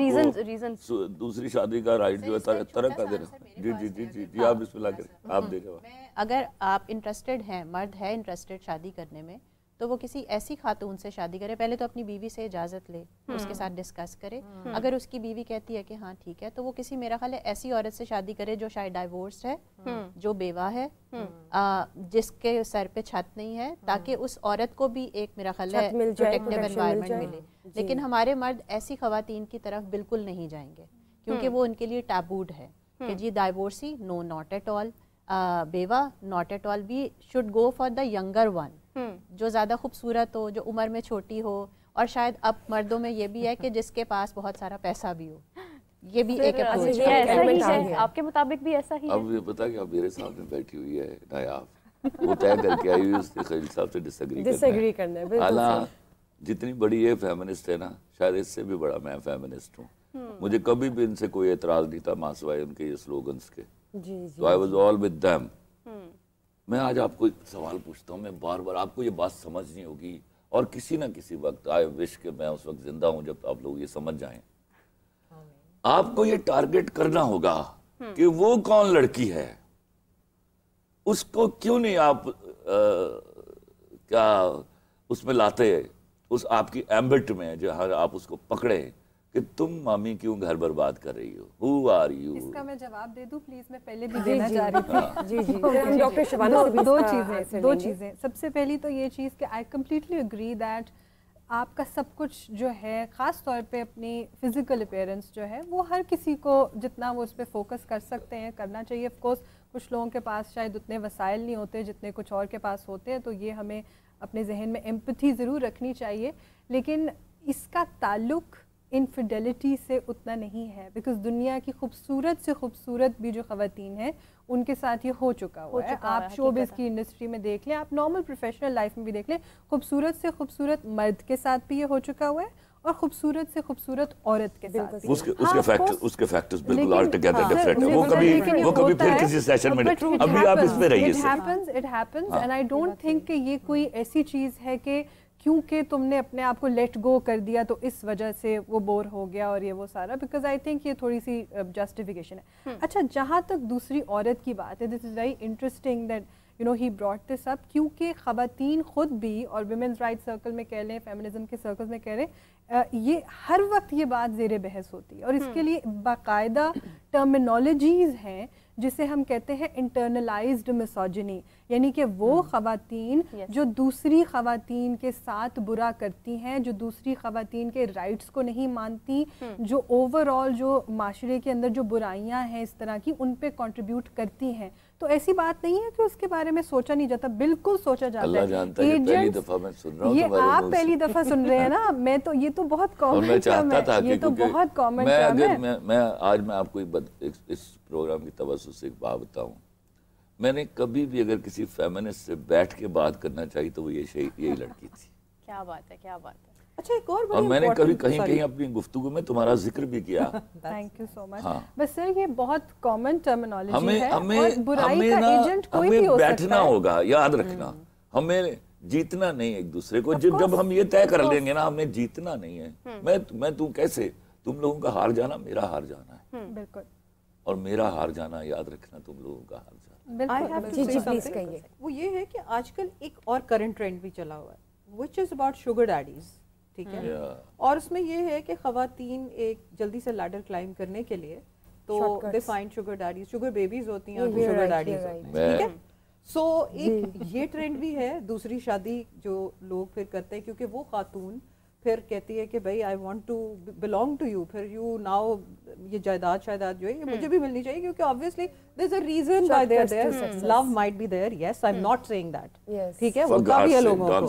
A: کو دوسری شادی کا رائٹ جو ہے ترک کر دینا. جی جی جی جی جی آپ بسم اللہ کریں, آپ دے جواب.
D: اگر آپ انٹرسٹڈ ہیں, مرد ہے انٹرسٹڈ شادی کرنے میں, تو وہ کسی ایسی خاتون سے شادی کرے. پہلے تو اپنی بیوی سے اجازت لے, اس کے ساتھ ڈسکس کرے. اگر اس کی بیوی کہتی ہے کہ ہاں ٹھیک ہے تو وہ کسی میرا خیال ہے ایسی عورت سے شادی کرے جو شاید ڈائیورسڈ ہے, جو بیوہ ہے, جس کے سر پہ چھت نہیں ہے, تاکہ اس عورت کو بھی ایک میرا خیال ہے پروٹیکٹیو انوائرمنٹ ملے. لیکن ہمارے مرد ایسی خواتین کی طرف بالکل نہیں جائیں گے کیونکہ وہ ان کے لیے ٹیبوڈ ہے کہ جی ڈائیورسی نو, ناٹ ایٹ آل, بیوہ not at all. We should go for the younger one, جو زیادہ خوبصورت ہو, جو عمر میں چھوٹی ہو, اور شاید اب مردوں میں یہ بھی ہے کہ جس کے پاس بہت سارا پیسہ بھی ہو. یہ بھی ایک اپروچ
C: ہے. آپ کے مطابق بھی ایسا ہی ہے.
A: اب یہ پتا کہ اب میرے سامنے بیٹھی ہوئی ہے نایاب, وہ طے کر کے آئی ہوئی اس کے خلیل صاحب سے ڈسیگری کرنا ہے. حالانکہ جتنی بڑی یہ فیمنسٹ ہے نا, شاید اس سے بھی بڑا میں فیمنسٹ ہوں. مجھے کبھی بھی ان سے کوئی اعتراض نہیں تھا ماں سوائے ان کے یہ سلوگنس کے. So I was all with them. میں آج آپ کو ایک سوال پوچھتا ہوں, میں بار بار آپ کو یہ بات سمجھنی ہوگی اور کسی نہ کسی وقت آئی وش کہ میں اس وقت زندہ ہوں جب آپ لوگ یہ سمجھ جائیں. آپ کو یہ ٹارگٹ کرنا ہوگا کہ وہ کون لڑکی ہے, اس کو کیوں نہیں آپ کیا اس میں لاتے, اس آپ کی ایمبٹ میں جہاں آپ اس کو پکڑے کہ تم مامی کیوں گھر برباد کر رہی ہو, who are you.
J: اس کا میں جواب دے دوں پلیز, میں پہلے بھی دینا چاہ رہی تھی.
B: جی جی ڈاکٹر شبانہ سے
J: دو چیزیں. سب سے پہلی تو یہ چیز کہ آئی کمپلیٹلی اگری دیٹ آپ کا سب کچھ جو ہے, خاص طور پہ اپنی فزیکل اپیئرنس جو ہے, وہ ہر کسی کو جتنا وہ اس پہ فوکس کر سکتے ہیں کرنا چاہیے. آف کورس کچھ لوگوں کے پاس شاید اتنے وسائل نہیں ہوتے جتنے کچھ اور کے پاس ہوتے ہیں, تو یہ ہمیں اپنے ذہن میں ایمپتھی ضرور رکھنی چاہیے. لیکن اس کا تعلق انفیڈیلٹی سے اتنا نہیں ہے، بیکاز دنیا کی خوبصورت سے خوبصورت بھی جو خواتین ہیں ان کے ساتھ یہ ہو چکا ہوا ہے. آپ شو بز کی انڈسٹری میں دیکھ لیں، آپ نارمل پروفیشنل لائف میں بھی دیکھ لیں، خوبصورت سے خوبصورت مرد کے ساتھ بھی یہ ہو چکا ہوا ہے اور خوبصورت سے خوبصورت عورت کے ساتھ بھی.
A: اس کے فیکٹرز بالکل آل ٹوگیدر ڈفرینٹ ہیں. وہ کبھی پھر کسی سیشن میں ابھی آپ اس پہ رہیے.
J: It happens and I don't think کہ یہ کوئی ایسی چیز ہے کہ کیونکہ تم نے اپنے آپ کو لیٹ گو کر دیا تو اس وجہ سے وہ بور ہو گیا اور یہ وہ سارا، بیکاز آئی تھنک یہ تھوڑی سی جسٹیفیکیشن ہے. اچھا جہاں تک دوسری عورت کی بات ہے، this is very interesting that you know he brought this up, کیونکہ خواتین خود بھی اور ویمنز رائٹ سرکل میں کہہ لیں، فیمنزم کے سرکلز میں کہہ لیں، یہ ہر وقت یہ بات زیر بحث ہوتی ہے اور اس کے لیے باقاعدہ ٹرمینالوجیز ہیں جسے ہم کہتے ہیں انٹرنلائزڈ مسوجنی، یعنی کہ وہ خواتین جو دوسری خواتین کے ساتھ برا کرتی ہیں، جو دوسری خواتین کے رائٹس کو نہیں مانتی، جو اوور آل جو معاشرے کے اندر جو برائیاں ہیں اس طرح کی ان پہ کنٹریبیوٹ کرتی ہیں. تو ایسی بات نہیں ہے کہ اس کے بارے میں سوچا نہیں جاتا، بالکل سوچا جاتا ہے. یہ آپ پہلی دفعہ سن رہے ہیں نا، میں تو یہ تو بہت کامن ٹرم ہے، یہ تو بہت کامن ٹرم ہے.
A: میں آج میں آپ کو اس پروگرام کی توسط سے ایک بات بتاؤں، میں نے کبھی بھی اگر کسی فیمنسٹ سے بیٹھ کے بات کرنا چاہیے تو وہ یہی لڑکی تھی.
C: کیا بات ہے، کیا بات ہے.
E: اچھا ایک اور
A: اور میں نے کبھی کہیں اپنی گفتگو میں تمہارا ذکر بھی کیا.
J: تھینک یو سو مچ. بس سر یہ بہت کامن ٹرمینالوجی ہے اور برائی کا ایجنٹ کوئی بھی ہو سکتا ہے.
A: بیٹھنا ہوگا، یاد رکھنا، ہمیں جیتنا نہیں ایک دوسرے کو. جب ہم یہ طے کر لیں گے نا ہمیں جیتنا نہیں ہے، میں تو کیسے، تم لوگوں کا ہار جانا میرا ہار جانا ہے،
J: بالکل،
A: اور میرا ہار جانا یاد رکھنا تم لوگوں کا ہار
E: جانا. وہ یہ ہے کہ آج کل ایک اور کرنٹ ٹرینڈ بھی چلا ہوا ہے which is about sugar daddies. ٹھیک ہے، اور اس میں یہ ہے کہ خواتین ایک جلدی سے لیڈر کلائم کرنے کے لیے تو they find sugar daddies، sugar babies ہوتی ہیں اور sugar daddies ہوتی ہیں. ٹھیک ہے، سو ایک یہ ٹرینڈ بھی ہے دوسری شادی جو لوگ پھر کرتے ہیں، کیونکہ وہ خاتون پھر کہتی ہے کہ بھائی I want to belong to you, پھر یو ناؤ یہ جائیداد جو ہے یہ مجھے بھی ملنی چاہیے، کیونکہ obviously there's a reason why they're there. Love might be there, yes, I'm not saying that. ٹھیک ہے، ہوتا بھی ہے لوگوں کو،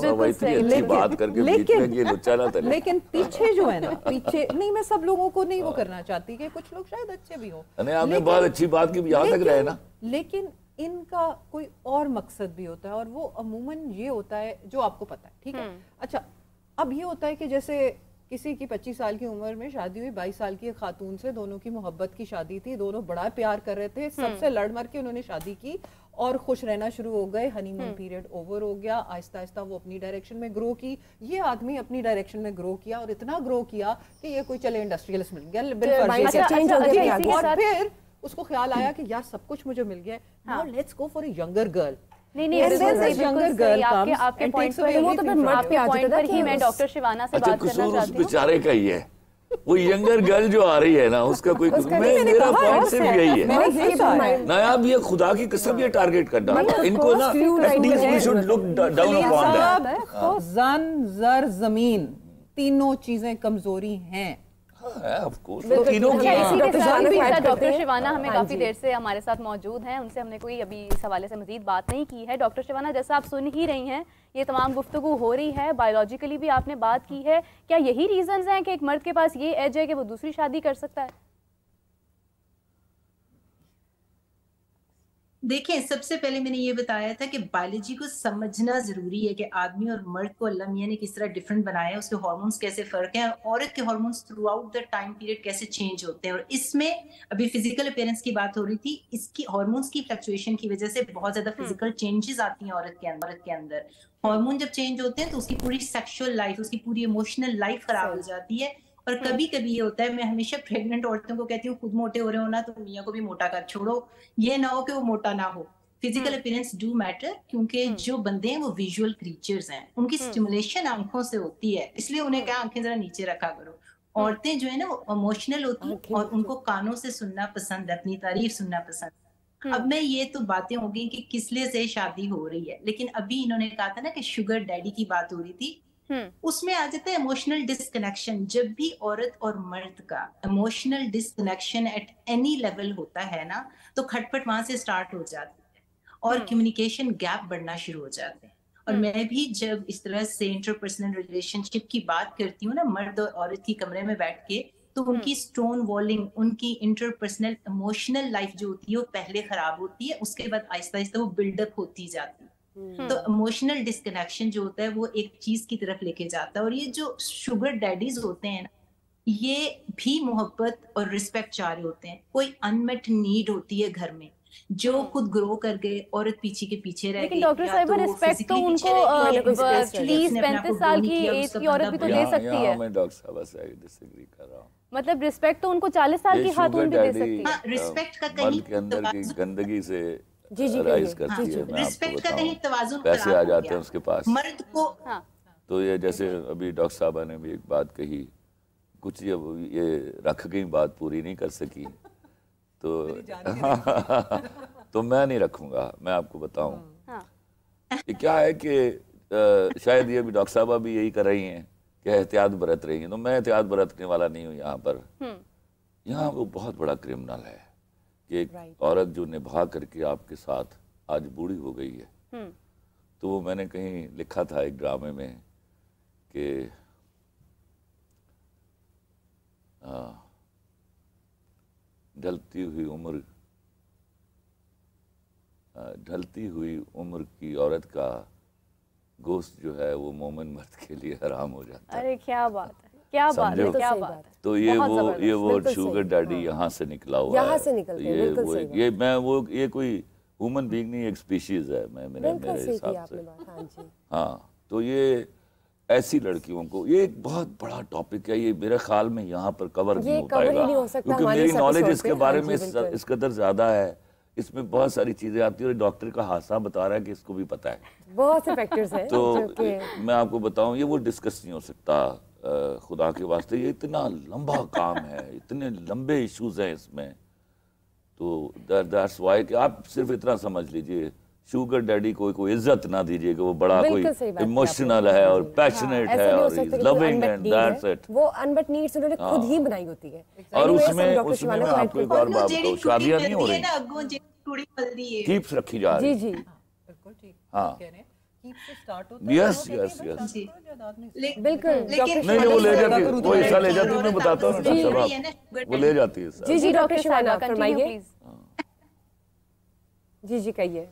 E: لیکن پیچھے جو ہے نا، پیچھے نہیں، میں سب لوگوں کو نہیں وہ کرنا چاہتی کہ کچھ لوگ شاید اچھے بھی ہوں،
A: آپ نے بہت اچھی بات کی یہاں تک رہے نا،
E: لیکن ان کا کوئی اور مقصد بھی ہوتا ہے اور وہ عموماً یہ ہوتا ہے جو آپ کو پتا ہے. ٹھیک ہے، اچھا اب یہ ہوتا ہے کہ جیسے کسی کی 25 سال کی عمر میں شادی ہوئی، 22 سال کی ایک خاتون سے، دونوں کی محبت کی شادی تھی، دونوں بڑا پیار کر رہے تھے، سب سے لڑ مر کے انہوں نے شادی کی اور خوش رہنا شروع ہو گئے. ہنی مون پیریڈ اوور ہو گیا، آہستہ آہستہ وہ اپنی ڈائریکشن میں گرو کی، یہ آدمی اپنی ڈائریکشن میں گرو کیا اور اتنا گرو کیا کہ یہ کوئی چلے انڈسٹریلسٹ مل گیا، اور پھر اس کو خیال آیا کہ یار سب کچھ مجھے مل گیا، now let's go for a younger girl.
C: نہیں آپ کے پوائنٹ پر ہی میں ڈاکٹر شیوانا سے بات کرنا چاہتی ہوں.
A: بیچارے کا ہی ہے وہ ینگر گرل جو آ رہی ہے نا، اس کا کوئی میرا پوائنٹ صرف یہی ہے، نایاب یہ خدا کی قسم یہ ٹارگیٹ کرنا ان کو نا، at least we should look down upon that.
E: زن زر زمین تینوں چیزیں کمزوری ہیں.
C: ڈاکٹر شیوانا ہمیں کافی دیر سے ہمارے ساتھ موجود ہیں، ان سے ہم نے کوئی ابھی اس حوالے سے مزید بات نہیں کی ہے. ڈاکٹر شیوانا جیسا آپ سن ہی رہی ہیں، یہ تمام گفتگو ہو رہی ہے، بایولوجیکلی بھی آپ نے بات کی ہے، کیا یہی ریزنز ہیں کہ ایک مرد کے پاس یہ ایج ہے کہ وہ دوسری شادی کر سکتا ہے؟
G: دیکھیں، سب سے پہلے میں نے یہ بتایا تھا کہ بایولوجی کو سمجھنا ضروری ہے کہ آدمی اور مرد کو اللہ میاں نے کس طرح ڈفرنٹ بنایا ہے، اس کے ہارمونز کیسے فرق ہیں، اور عورت کے hormones through out the time period کیسے چینج ہوتے ہیں. اور اس میں ابھی فزیکل اپیرنس کی بات ہو رہی تھی، اس کی ہارمونز کی فلکچویشن کی وجہ سے بہت زیادہ فزیکل چینجز آتی ہیں عورت کے اندر. ہارمون جب چینج ہوتے ہیں تو اس کی پوری سیکشول لائف، اس کی پوری ایموشنل لائف خراب ہو جاتی ہے. اور کبھی کبھی یہ ہوتا ہے، میں ہمیشہ پریگننٹ عورتوں کو کہتی ہوں خود موٹے ہو رہے ہو نا تو میاں کو بھی موٹا کر چھوڑو، یہ نہ ہو کہ وہ موٹا نہ ہو. فزیکل اپیرنس ڈو میٹر، کیونکہ جو بندے ہیں وہ ویژول کریچرز ہیں، ان کی اسٹیمولیشن آنکھوں سے ہوتی ہے، اس لیے انہیں کہا آنکھیں ذرا نیچے رکھا کرو. عورتیں جو ہے نا وہ ایموشنل ہوتی ہیں اور ان کو کانوں سے سننا پسند ہے، اپنی تعریف سننا پسند. اب میں یہ تو باتیں ہو گئی کہ کس لیے سے شادی ہو رہی ہے، لیکن ابھی انہوں نے کہا تھا نا کہ شوگر ڈیڈی کی بات ہو رہی تھی، اس میں آ جاتا ہے ایموشنل ڈسکنیکشن. جب بھی عورت اور مرد کا emotional disconnection at any level ہوتا ہے نا تو کھٹ پٹ وہاں سے اسٹارٹ ہو جاتی ہے اور کمیونیکیشن گیپ بڑھنا شروع ہو جاتے ہیں. اور میں بھی جب اس طرح سے انٹرپرسنل ریلیشن شپ کی بات کرتی ہوں نا مرد اور عورت کی کمرے میں بیٹھ کے, تو ان کی اسٹون والنگ, ان کی انٹرپرسنل ایموشنل لائف جو ہوتی ہے وہ پہلے خراب ہوتی ہے, اس کے بعد آہستہ آہستہ وہ بلڈ اپ ہوتی جاتی ہے. تو ایموشنل ڈسکنیکشن جو ہوتا ہے وہ ایک چیز کی طرف لے کے جاتا ہے. اور یہ جو شوگر ڈیڈیز ہوتے ہیں نا, یہ بھی محبت اور رسپیکٹ چاہ رہے ہوتے ہیں. کوئی انمیٹ نیڈ ہوتی ہے گھر میں, جو خود گرو کر گئے, عورت پیچھے کے پیچھے رہ گئی.
C: لیکن ڈاکٹر صاحبہ رسپیکٹ تو ان کو 30-35 سال کی ایج کی عورت بھی تو دے سکتی ہے.
A: میں ڈاکٹر صاحبہ سے ڈس ایگری کر رہا ہوں.
C: مطلب رسپیکٹ تو ان کو 40 سال کی خاتون بھی دے سکتی ہے.
G: رسپیکٹ کا
A: مرد کے اندر کی گندگی سے
B: جی
A: رائز کرتی ہے. میں آپ کو
G: رسپیکٹ کا کہیں توازن
A: پیسے آ جاتے ہیں اس کے پاس.
G: مرد کو
A: تو یہ جیسے ابھی ڈاکٹر صاحبہ نے بھی ایک بات کہی, کچھ یہ رکھ گئی بات پوری نہیں کر سکی, تو میں نہیں رکھوں گا. میں آپ کو بتاؤں یہ کیا ہے کہ شاید یہ بھی ڈاکٹر صاحبہ بھی یہی کر رہی ہیں کہ احتیاط برت رہی ہیں. تو میں احتیاط برتنے والا نہیں ہوں یہاں پر. یہاں وہ بہت بڑا کرمنل ہے کہ ایک عورت جو نبھا کر کے آپ کے ساتھ آج بوڑھی ہو گئی ہے. تو وہ میں نے کہیں لکھا تھا ایک ڈرامے میں کہ ڈھلتی ہوئی عمر کی عورت کا گوشت جو ہے وہ مومن مرد کے لیے حرام ہو جاتا ہے.
C: ارے کیا بات ہے, کیا بات ہے, کیا بات ہے.
A: تو یہ وہ شوگر ڈیڈی یہاں سے نکلا ہوا ہے.
B: یہاں سے نکلتے ہیں, بالکل صحیح بات.
A: یہ کوئی ہیومن بینگ نہیں, ایک اسپیشیز ہے میرے حساب سے. ہاں, تو یہ ایسی لڑکیوں کو, یہ ایک بہت بڑا ٹاپک ہے. یہ میرے خیال میں یہاں پر کور نہیں ہو پائے گا کیونکہ میری نالج اس کے بارے میں اس قدر زیادہ ہے. اس میں بہت ساری چیزیں آتی ہیں اور ڈاکٹر کا حادثہ بتا رہا ہے کہ اس کو بھی پتہ ہے.
B: بہت سے فیکٹرز ہیں.
A: تو میں آپ کو بتاؤں یہ وہ ڈسکس نہیں ہو سکتا خدا کے واسطے. یہ اتنا لمبا کام ہے, اتنے لمبے ایشوز ہیں اس میں. تو دیٹس وائی کہ آپ صرف اتنا سمجھ لیجئے شوگر ڈیڈی کو کوئی عزت نہ دیجئے کہ وہ بڑا کوئی ایموشنل ہے اور پیشنیٹ ہے اور لونگ اینڈ دیٹس اٹ.
B: وہ انبٹ نیڈز انہوں نے خود ہی بنائی ہوتی ہے.
A: اور اس میں آپ کو ایک اور بات بتاؤں, شادیاں نہیں ہو رہی, کیپس رکھی جا رہی.
B: جی
A: ہاں یس
B: بالکل.
A: نہیں وہ لے جاتی, وہ حصہ لے جاتی, میں بتاتا ہوں ڈاکٹر صاحب, وہ لے جاتی ہے.
B: جی ڈاکٹر شبانہ فرمائیے. جی کہیے.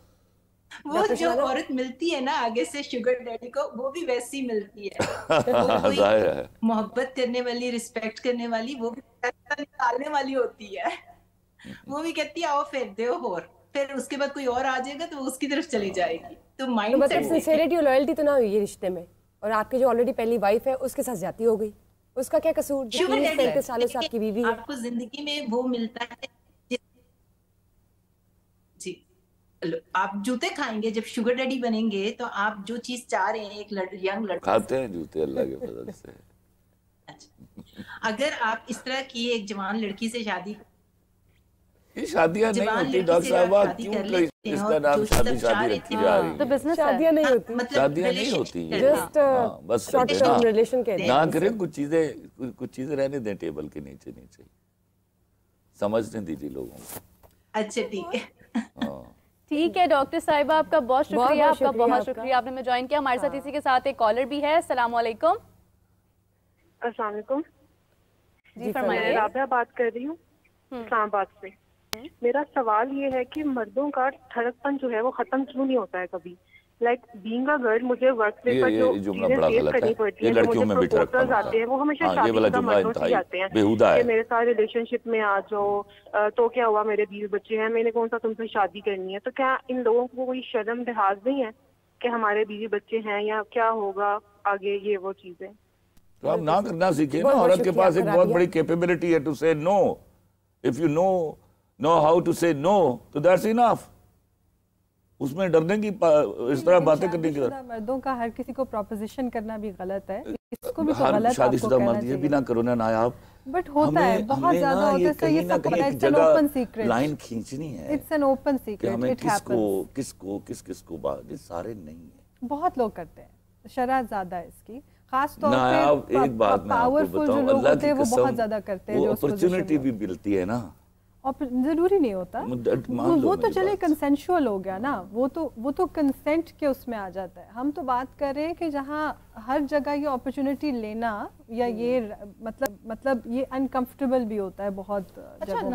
G: وہ جو عورت ملتی ہے نا آگے سے شوگر ڈیڈی کو, وہ بھی ویسی ملتی ہے. محبت کرنے والی, رسپیکٹ کرنے والی, وہ بھی پیسہ نکالنے والی ہوتی ہے. وہ بھی کہتی ہے آؤ پھر دیو, اور پھر اس کے بعد کوئی اور آ جائے گا تو اس کی طرف چلی جائے گی. تو مائنڈ
B: سیٹ سنسیئرٹی اور لائلٹی تو نہ ہوئی یہ رشتے میں, اور آپ کی جو آلریڈی پہلی وائف ہے اس کے ساتھ زیادتی ہو گئی, اس کا کیا قصور؟ 35 سالوں سے آپ کی بیوی ہے.
G: آپ کو زندگی میں وہ ملتا ہے. جی آپ جوتے کھائیں گے جب شوگر ڈیڈی بنیں گے, تو آپ جو چیز چاہ رہے ہیں ایک ینگ لڑکا,
A: کھاتے ہیں جوتے اللہ کے فضل سے.
G: اگر آپ اس طرح کی ایک جوان لڑکی سے شادی,
A: یہ شادیاں نہیں ہوتی ڈاکٹر صاحبہ, کیوں اس کا نام شادی رکھی جا رہی ہے.
B: شادیاں نہیں ہوتی,
A: شادیاں نہیں ہوتی, بس نہ کریں. کچھ چیزیں رہنے دیں ٹیبل کے نیچے نیچے, سمجھنے دیجیے لوگوں کو.
G: اچھا ٹھیک ہے.
C: ٹھیک ہے ڈاکٹر صاحبہ, آپ کا بہت شکریہ, آپ کا بہت شکریہ, آپ نے ہمیں جوائن کیا. ہمارے ساتھ اسی کے ساتھ ایک کالر بھی ہے. السلام علیکم.
K: السلام علیکم.
C: جی فرمائیے.
K: رابعہ بات کر رہی ہوں اسلام آباد سے. میرا سوال یہ ہے کہ مردوں کا ٹھڑک پن جو ہے وہ ختم کیوں نہیں ہوتا ہے کبھی؟ لائک بینگ اے گرل, مجھے ورک پلیس پر جو چیزیں فیس کرنی پڑتی ہیں, مجھے پروپوزلز آتے ہیں, وہ ہمیشہ شادی شدہ مردوں سے آتے ہیں کہ میرے ساتھ ریلیشن شپ میں آ جاؤ, تو کیا ہوا میرے 20 بچے ہیں, میں نے کون سا تم سے شادی کرنی ہے. تو کیا ان لوگوں کو کوئی شرم لحاظ نہیں ہے کہ ہمارے 20 بچے ہیں, یا کیا ہوگا آگے یہ وہ چیزیں؟
A: تو آپ نہ کرنا سیکھیں نا. عورت کے پاس ایک بہت بڑی کیپیبلٹی ہے to say no. If you know how to say no, so that's enough. اس میں ڈرنے کی اس طرح باتیں کرنے کی ضرورت.
J: مردوں کا ہر کسی کو پروپوزیشن کرنا بھی غلط ہے, اس کو بھی تو غلط
A: شادی شدہ مرد یہ بھی نہ کرو نا نایاب.
J: بٹ ہوتا ہے, بہت زیادہ ہوتا ہے. یہ سب پتہ ہے, it's an open secret.
A: Line کھینچنی ہے,
J: it's an open secret.
A: ہمیں کس کو بات, یہ سارے نہیں ہیں.
J: بہت لوگ کرتے ہیں, شرح زیادہ ہے اس کی, خاص طور
A: پہ ایک بات میں آپ کو بتاؤں, اللہ کی قسم
J: بہت زیادہ کرتے ہیں.
A: وہ اپرچونٹی بھی ملتی ہے نا,
J: ضروری نہیں ہوتا, وہ تو چلے کنسینشول ہو گیا نا, وہ تو کنسینٹ کے اس میں آ جاتا ہے. ہم تو بات کر رہے ہیں کہ جہاں ہر جگہ یہ اپرچونٹی لینا یا یہ مطلب یہ انکمفرٹیبل بھی ہوتا ہے بہت جگہوں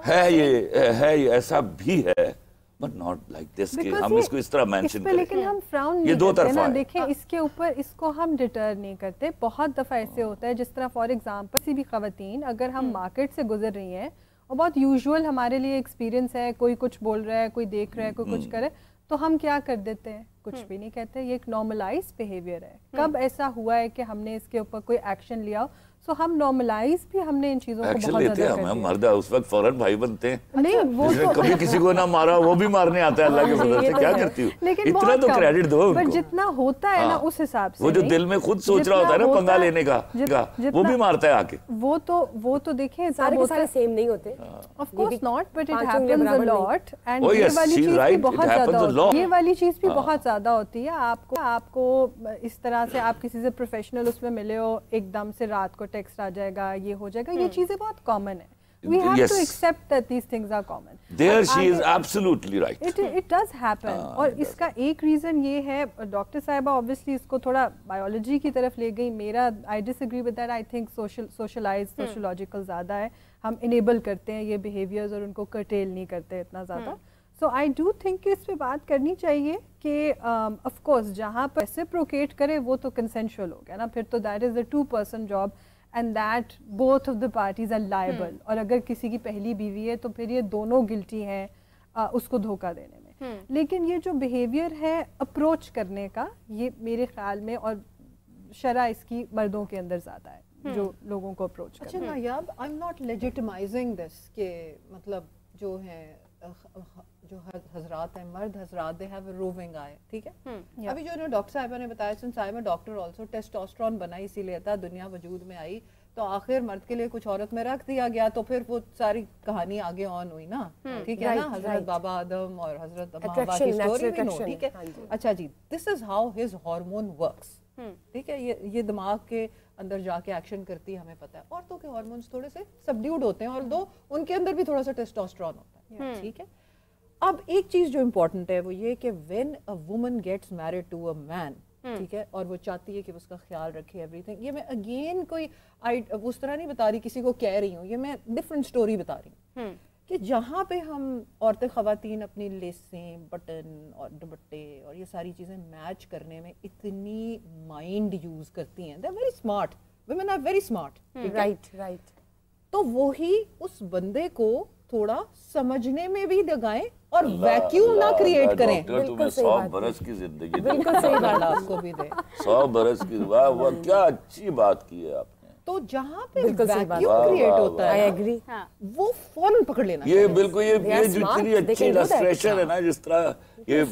A: ہے, یہ ایسا بھی ہے but not like this کہ ہم اس کو اس طرح مینشن کریں.
J: لیکن ہم فراؤن نہیں کرتے نا, دیکھیں اس کے اوپر اس کو ہم ڈیٹر نہیں کرتے. بہت دفعہ ایسے ہوتا ہے جس طرح فار ایگزامپل کسی بھی خواتین اگر ہم مارکیٹ سے گزر رہی ہیں اور بہت یوزول ہمارے لیے ایکسپیرینس ہے, کوئی کچھ بول رہا ہے, کوئی دیکھ رہا ہے, کوئی کچھ کرے, تو ہم کیا کر دیتے ہیں, کچھ بھی نہیں کہتے. یہ ایک نارملائز بیہیویئر ہے. کب ایسا ہوا ہے کہ ہم نے اس کے اوپر کوئی ایکشن لیا ہو؟ سو ہم نارملائز بھی ہم نے ان چیزوں کو بہت زیادہ
A: لیتے ہیں. ہم مرد اس وقت فوراً بھائی بنتے ہیں.
J: نہیں, وہ
A: کبھی کسی کو نہ مارا وہ بھی مارنے آتا ہے اللہ کے فضل سے. کیا کرتی ہو, اتنا تو کریڈٹ دو.
J: پر جتنا ہوتا ہے نا اس حساب سے,
A: وہ جو دل میں خود سوچ رہا ہوتا ہے نا پنگا لینے کا, وہ بھی مارتا ہے آ کے.
J: وہ تو دیکھیں
B: سارے کے سارے سیم نہیں ہوتے.
J: Of course not, but it happens a lot. And یہ والی چیز بھی بہت زیادہ, یہ والی چیز بھی بہت زیادہ ہوتی ہے. آپ کو اس طرح سے آپ کسی سے پروفیشنل اس میں ملے ہو, ایک دم سے رات کو ٹیکسٹ آ جائے گا, یہ ہو جائے گا, یہ چیزیں بہت کامن ہیں. We have to accept that these things are common.
A: There she is absolutely right.
J: It does happen. اور اس کا ایک ریزن یہ ہے, ڈاکٹر صاحبہ obviously اس کو تھوڑا بایولوجی کی طرف لے گئی. میرا I disagree with that. I think socialized, sociological زیادہ ہے. ہم enable کرتے ہیں یہ behaviors اور ان کو curtail نہیں کرتے اتنا زیادہ. So I do think کہ اس پہ بات کرنی چاہیے کہ of course جہاں پر reciprocate کرے وہ تو consensual ہو گیا نا, پھر تو that is a two-person job. And that both of the parties are liable. اور اگر کسی کی پہلی بیوی ہے تو پھر یہ دونوں گلٹی ہیں اس کو دھوکہ دینے میں. لیکن یہ جو بیہیویئر ہے اپروچ کرنے کا, یہ میرے خیال میں, اور شرح اس کی مردوں کے اندر زیادہ ہے جو لوگوں کو اپروچ کرتے ہیں.
E: اچھا نایاب, آئی ایم ناٹ لیجیٹمائزنگ دس کہ مطلب جو ہے جو حضرات ہیں, مرد حضرات, دے ہیو اے روونگ آئی, ٹھیک ہے. ابھی جو ڈاکٹر صاحبہ نے بتایا, since I am a doctor also, testosterone بنا اسی لیے تھا, دنیا وجود میں آئی تو آخر مرد کے لیے کچھ عورت میں رکھ دیا گیا, تو پھر وہ ساری کہانی آگے آن ہوئی نا, ٹھیک ہے نا, حضرت بابا آدم اور حضرت حوا کی سٹوری بھی نو, ٹھیک ہے. اچھا جی, this is how his hormone works, ٹھیک ہے. یہ دماغ کے اندر جا کے ایکشن کرتی ہے, ہمیں پتہ ہے. عورتوں کے ہارمونس تھوڑے سے سبڈیوڈ ہوتے ہیں, اور دو ان کے اندر بھی تھوڑا سا ٹیسٹوسٹرون ہوتا ہے, ٹھیک ہے. اب ایک چیز جو امپورٹنٹ ہے وہ یہ کہ when a woman gets married to a man, ٹھیک ہے, اور وہ چاہتی ہے کہ اس کا خیال رکھے ایوری تھنگ. یہ میں اگین کوئی اس طرح نہیں بتا رہی, کسی کو کہہ رہی ہوں, یہ میں ڈفرینٹ اسٹوری بتا رہی ہوں کہ جہاں پہ ہم عورتیں خواتین اپنی لیسیں, بٹن اور دوپٹے اور یہ ساری چیزیں میچ کرنے میں اتنی مائنڈ یوز کرتی ہیں. They are very smart, women are very smart,
B: right right.
E: تو وہی اس بندے کو تھوڑا سمجھنے میں بھی لگائیں اور ویکیوم نہ کریٹ کریں.
A: بالکل 100 برس کی زندگی,
E: بالکل صحیح بات آپ کو بھی دے,
A: 100 برس کی, واہ واہ کیا اچھی بات کی ہے آپ نے.
E: تو جہاں پہ ویکیوم کریٹ ہوتا ہے, وہ فوراً پکڑ لینا.
A: یہ بالکل یہ جو اتنی اچھی السٹریشن ہے نا, جس طرح یہ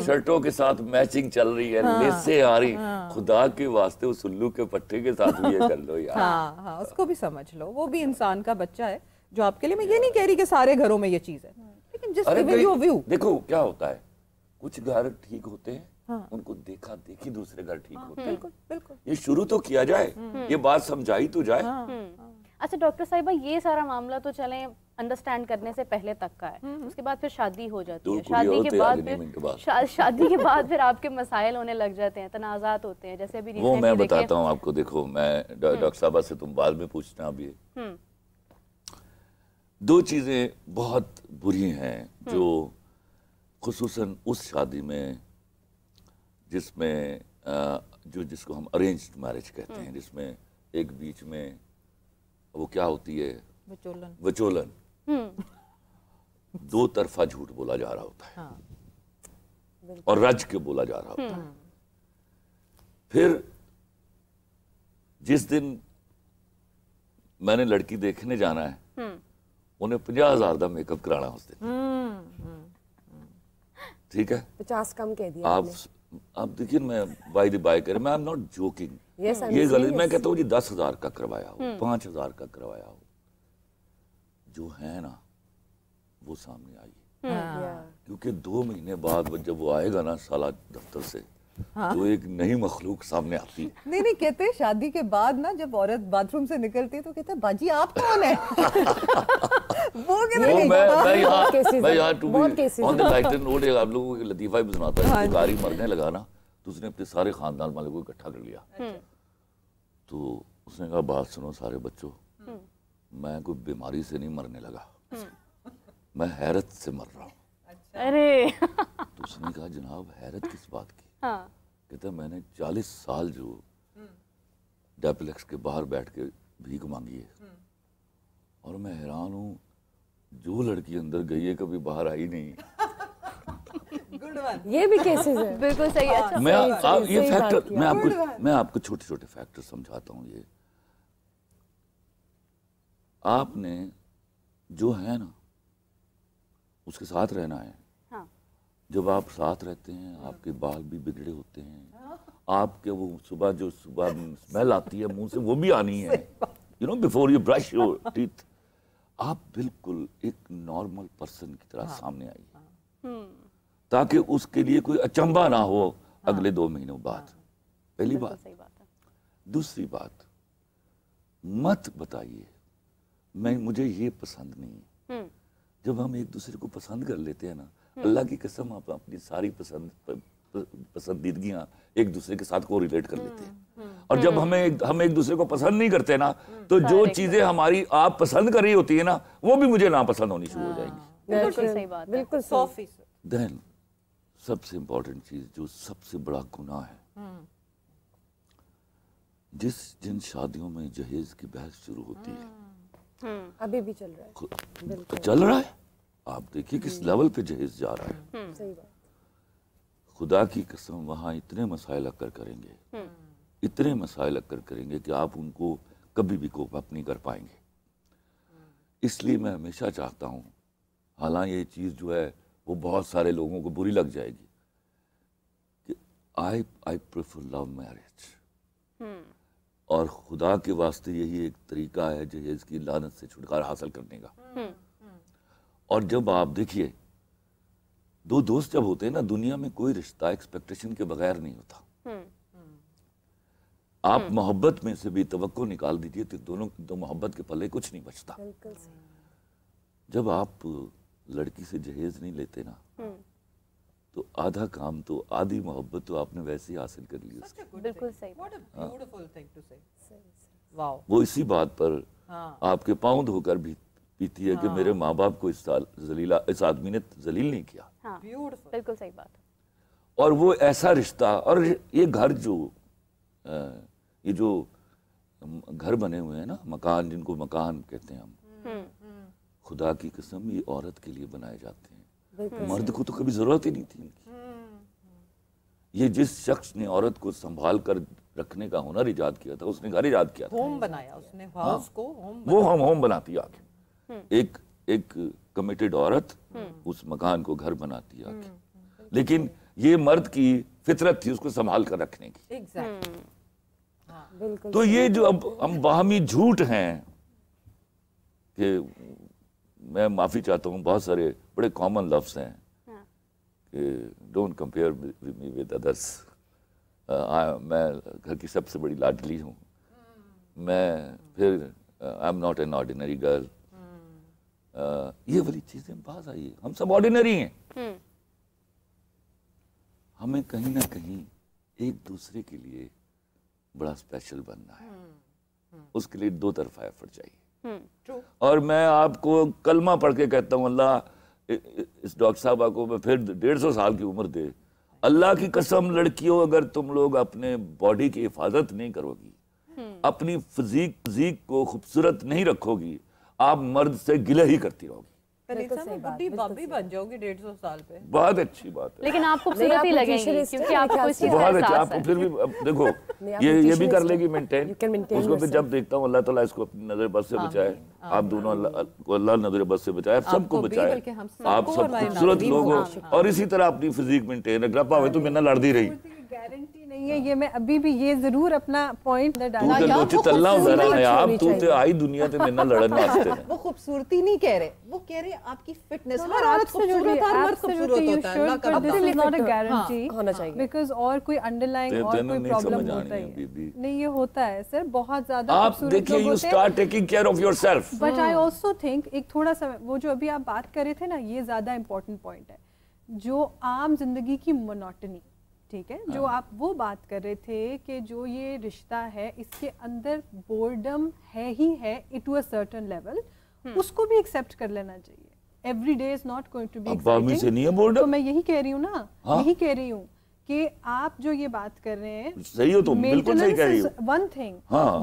A: شرٹوں کے ساتھ میچنگ چل رہی ہے, لیسیں آ رہی, خدا کے واسطے اس الو کے پٹھے کے ساتھ بھی یہ کر لو یار.
E: ہاں, اس کو بھی سمجھ لو, وہ بھی انسان کا بچہ ہے جو آپ کے لیے. میں یہ نہیں کہہ رہی کہ سارے گھروں میں یہ چیز ہے, لیکن جس ویو
A: دیکھو کیا ہوتا ہے, کچھ گھر ٹھیک ہوتے ہیں, ان کو دیکھا دیکھی دوسرے گھر ٹھیک ہوتے ہیں.
E: بالکل بالکل,
A: یہ شروع تو کیا جائے, یہ بات سمجھائی تو جائے.
C: اچھا ڈاکٹر صاحبہ, یہ سارا معاملہ تو چلیں انڈرسٹینڈ کرنے سے پہلے تک کا ہے, اس کے بعد پھر شادی ہو جاتی ہے, شادی کے بعد پھر آپ کے مسائل ہونے لگ جاتے ہیں, تنازعات ہوتے ہیں. جیسے ابھی
A: وہ میں بتاتا ہوں آپ کو. دیکھو میں ڈاکٹر صاحبہ سے تم بعد میں پوچھنا, اب یہ دو چیزیں بہت بری ہیں جو خصوصاً اس شادی میں جس میں جس کو ہم ارینجڈ میرج کہتے ہیں, جس میں ایک بیچ میں وہ کیا ہوتی ہے, وچولن, دو طرفہ جھوٹ بولا جا رہا ہوتا ہے اور رج کے بولا جا رہا ہوتا ہے. پھر جس دن میں نے لڑکی دیکھنے جانا ہے, انہیں 50,000 دا میک اپ کرانا اس دن, ٹھیک ہے,
B: 50 کم کہہ دیا
A: آپ دیکھیں. میں بائی دی بائی کریں, میں I'm not joking, یہ غلط, میں کہتا ہوں جی 10,000 کا کروایا ہو, 5,000 کا کروایا ہو, جو ہے نا وہ سامنے آئی. کیونکہ 2 مہینے بعد جب وہ آئے گا نا سالہ دفتر سے, تو ایک نئی مخلوق سامنے آتی ہے.
E: نہیں کہتے شادی کے بعد نا جب عورت باتھ روم سے نکلتی ہے تو کہتے ہیں باجی آپ کون ہیں.
A: میں یہاں to be on the lighter note آپ لوگوں کو لطیفہ بھی سناتا ہے. گاری مرنے لگا نا تو اس نے اپنے سارے خاندان والوں کو اکٹھا کر لیا. تو اس نے کہا بات سنو سارے بچوں, میں کوئی بیماری سے نہیں مرنے لگا, میں حیرت سے مر رہا ہوں.
C: ارے
A: تو اس نے کہا جناب حیرت کس بات کی؟ کہتا میں نے 40 سال جو ڈیپلیکس کے باہر بیٹھ کے بھیک مانگی ہے اور میں حیران ہوں جو لڑکی اندر گئی ہے کبھی باہر آئی نہیں.
B: یہ بھی کیسز ہے.
C: بالکل صحیح. اچھا
A: میں آپ کو چھوٹے چھوٹے فیکٹر سمجھاتا ہوں. یہ آپ نے جو ہے نا اس کے ساتھ رہنا ہے. جب آپ ساتھ رہتے ہیں آپ کے بال بھی بگڑے ہوتے ہیں, آپ کے وہ صبح جو صبح اسمیل آتی ہے منہ سے وہ بھی آنی ہے, you know before you brush your teeth. آپ بالکل ایک نارمل پرسن کی طرح سامنے آئیے تاکہ اس کے لیے کوئی اچنبھا نہ ہو اگلے 2 مہینوں بعد. پہلی بات. دوسری بات, مت بتائیے مجھے یہ پسند نہیں ہے. جب ہم ایک دوسرے کو پسند کر لیتے ہیں نا, اللہ کی قسم آپ اپنی ساری پسندیدگیاں ایک دوسرے کے ساتھ کو ریلیٹ کر لیتے ہیں. اور جب ہم ایک دوسرے کو پسند نہیں کرتے نا تو جو چیزیں ہماری آپ پسند کر رہی ہوتی ہیں نا وہ بھی مجھے ناپسند ہونی شروع ہو جائیں گی.
C: بالکل صحیح بات. بالکل
E: 100%.
A: دین سب سے امپورٹنٹ چیز جو سب سے بڑا گناہ ہے, جن شادیوں میں جہیز کی بحث شروع ہوتی ہے,
B: ابھی بھی چل رہا ہے.
A: چل رہا ہے. آپ دیکھیے کس لیول پہ جہیز جا رہا ہے.
B: صحیح بات.
A: خدا کی قسم وہاں اتنے مسائل اکر کریں گے, اتنے مسائل اکر کریں گے کہ آپ ان کو کبھی بھی کوپ اپ نہیں کر پائیں گے. اس لیے میں ہمیشہ چاہتا ہوں, حالانکہ یہ چیز جو ہے وہ بہت سارے لوگوں کو بری لگ جائے گی, کہ I prefer love marriage. اور خدا کے واسطے یہی ایک طریقہ ہے جہیز کی لعنت سے چھٹکارا حاصل کرنے کا. اور جب آپ دیکھیے 2 دوست جب ہوتے ہیں نا, دنیا میں کوئی رشتہ ایکسپیکٹیشن کے بغیر نہیں ہوتا. آپ محبت میں سے بھی توقع نکال دیجئے تو محبت کے پلے کچھ نہیں بچتا. جب آپ لڑکی سے جہیز نہیں لیتے نا تو آدھا کام تو آدھی محبت تو آپ نے ویسے ہی حاصل کر لی.
C: بالکل صحیح.
A: وہ اسی بات پر آپ کے پاؤں دھو کر بھی پیتی ہے کہ میرے ماں باپ کو اس آدمی نے ذلیل نہیں کیا.
C: بالکل صحیح بات.
A: اور وہ ایسا رشتہ, اور یہ گھر یہ جو گھر بنے ہوئے ہیں نا, مکان جن کو مکان کہتے ہیں ہم, خدا کی قسم یہ عورت کے لیے بنائے جاتے ہیں. مرد کو تو کبھی ضرورت ہی نہیں تھی ان کی. یہ جس شخص نے عورت کو سنبھال کر رکھنے کا ہنر ایجاد کیا تھا, اس نے گھر ایجاد کیا تھا,
E: ہوم بنایا اس نے, ہاؤس کو
A: وہ ہوم بناتی آگے. ایک کمیٹڈ عورت اس مکان کو گھر بناتی آگے. لیکن یہ مرد کی فطرت تھی اس کو سنبھال کر رکھنے کی. تو یہ جو اب ہم باہمی جھوٹ ہیں, کہ میں معافی چاہتا ہوں, بہت سارے بڑے کامن لفظ ہیں کہ don't compare me with others. میں گھر کی سب سے بڑی لاڈلی ہوں, میں پھر I am not an ordinary girl. یہ والی چیزیں باز آئی. ہم سب آرڈینری ہیں. ہمیں کہیں نہ کہیں ایک دوسرے کے لیے بڑا اسپیشل بننا ہے. اس کے لیے 2 طرفہ ایفرٹ چاہیے. اور میں آپ کو کلمہ پڑھ کے کہتا ہوں, اللہ اس ڈاکٹر صاحبہ کو میں پھر 150 سال کی عمر دے. اللہ کی قسم لڑکیوں, اگر تم لوگ اپنے باڈی کی حفاظت نہیں کرو گی, اپنی فزیک کو خوبصورت نہیں رکھو گی, آپ مرد سے گلہ ہی کرتی رہو گی.
E: بڑی بابی بن جاؤ گی 150 سال پہ.
A: بہت اچھی بات ہے.
C: لیکن آپ خوبصورت ہی لگیں گی کیونکہ آپ کو اس چیز کا
A: بہت اچھا.
C: احساس
A: آپ پھر بھی دیکھو یہ بھی کر لے گی مینٹین. اس کو پھر جب دیکھتا ہوں اللہ تعالیٰ اس کو اپنی نظر بد سے بچائے, آپ دونوں اللہ نظر بد سے بچائے, سب کو بچائے. آپ سب خوبصورت لوگ ہو اور اسی طرح اپنی فزیک مینٹین رکھ. رپا ہوئے تو میں نہ لڑ دی رہی.
J: گارنٹی نہیں نہیں ہے. یہ میں ابھی بھی یہ ضرور اپنا پوائنٹ ڈالا.
E: وہ خوبصورتی نہیں کہہ رہے, وہ کہہ رہے آپ کی فٹنس. ہر عورت خوبصورت ہے, مرد خوبصورت ہوتا ہے, اللہ کا
J: this is not a guarantee ہونا چاہیے because اور کوئی انڈرلائنگ اور کوئی پرابلم ہوتا ہے نہیں. یہ ہوتا ہے سر, بہت زیادہ خوبصورت لوگ ہوتے ہیں.
A: start taking care of yourself.
J: But I also think ایک تھوڑا سا وہ جو ابھی آپ بات کر رہے تھے نا, یہ زیادہ امپورٹنٹ پوائنٹ ہے. جو عام زندگی کی مونوٹنی, ٹھیک ہے, جو آپ وہ بات کر رہے تھے کہ جو یہ رشتہ ہے اس کے اندر بورڈم ہے ہی ہے ٹو اے سرٹن لیول, اس کو بھی ایکسیپٹ کر لینا چاہیے. Every day is not going to be exciting. تو میں یہی کہہ رہی ہوں نا, یہی کہہ رہی ہوں کہ آپ جو یہ بات کر رہے ہیں
A: صحیح ہو, تم بالکل صحیح کہہ رہی ہو.
J: One thing,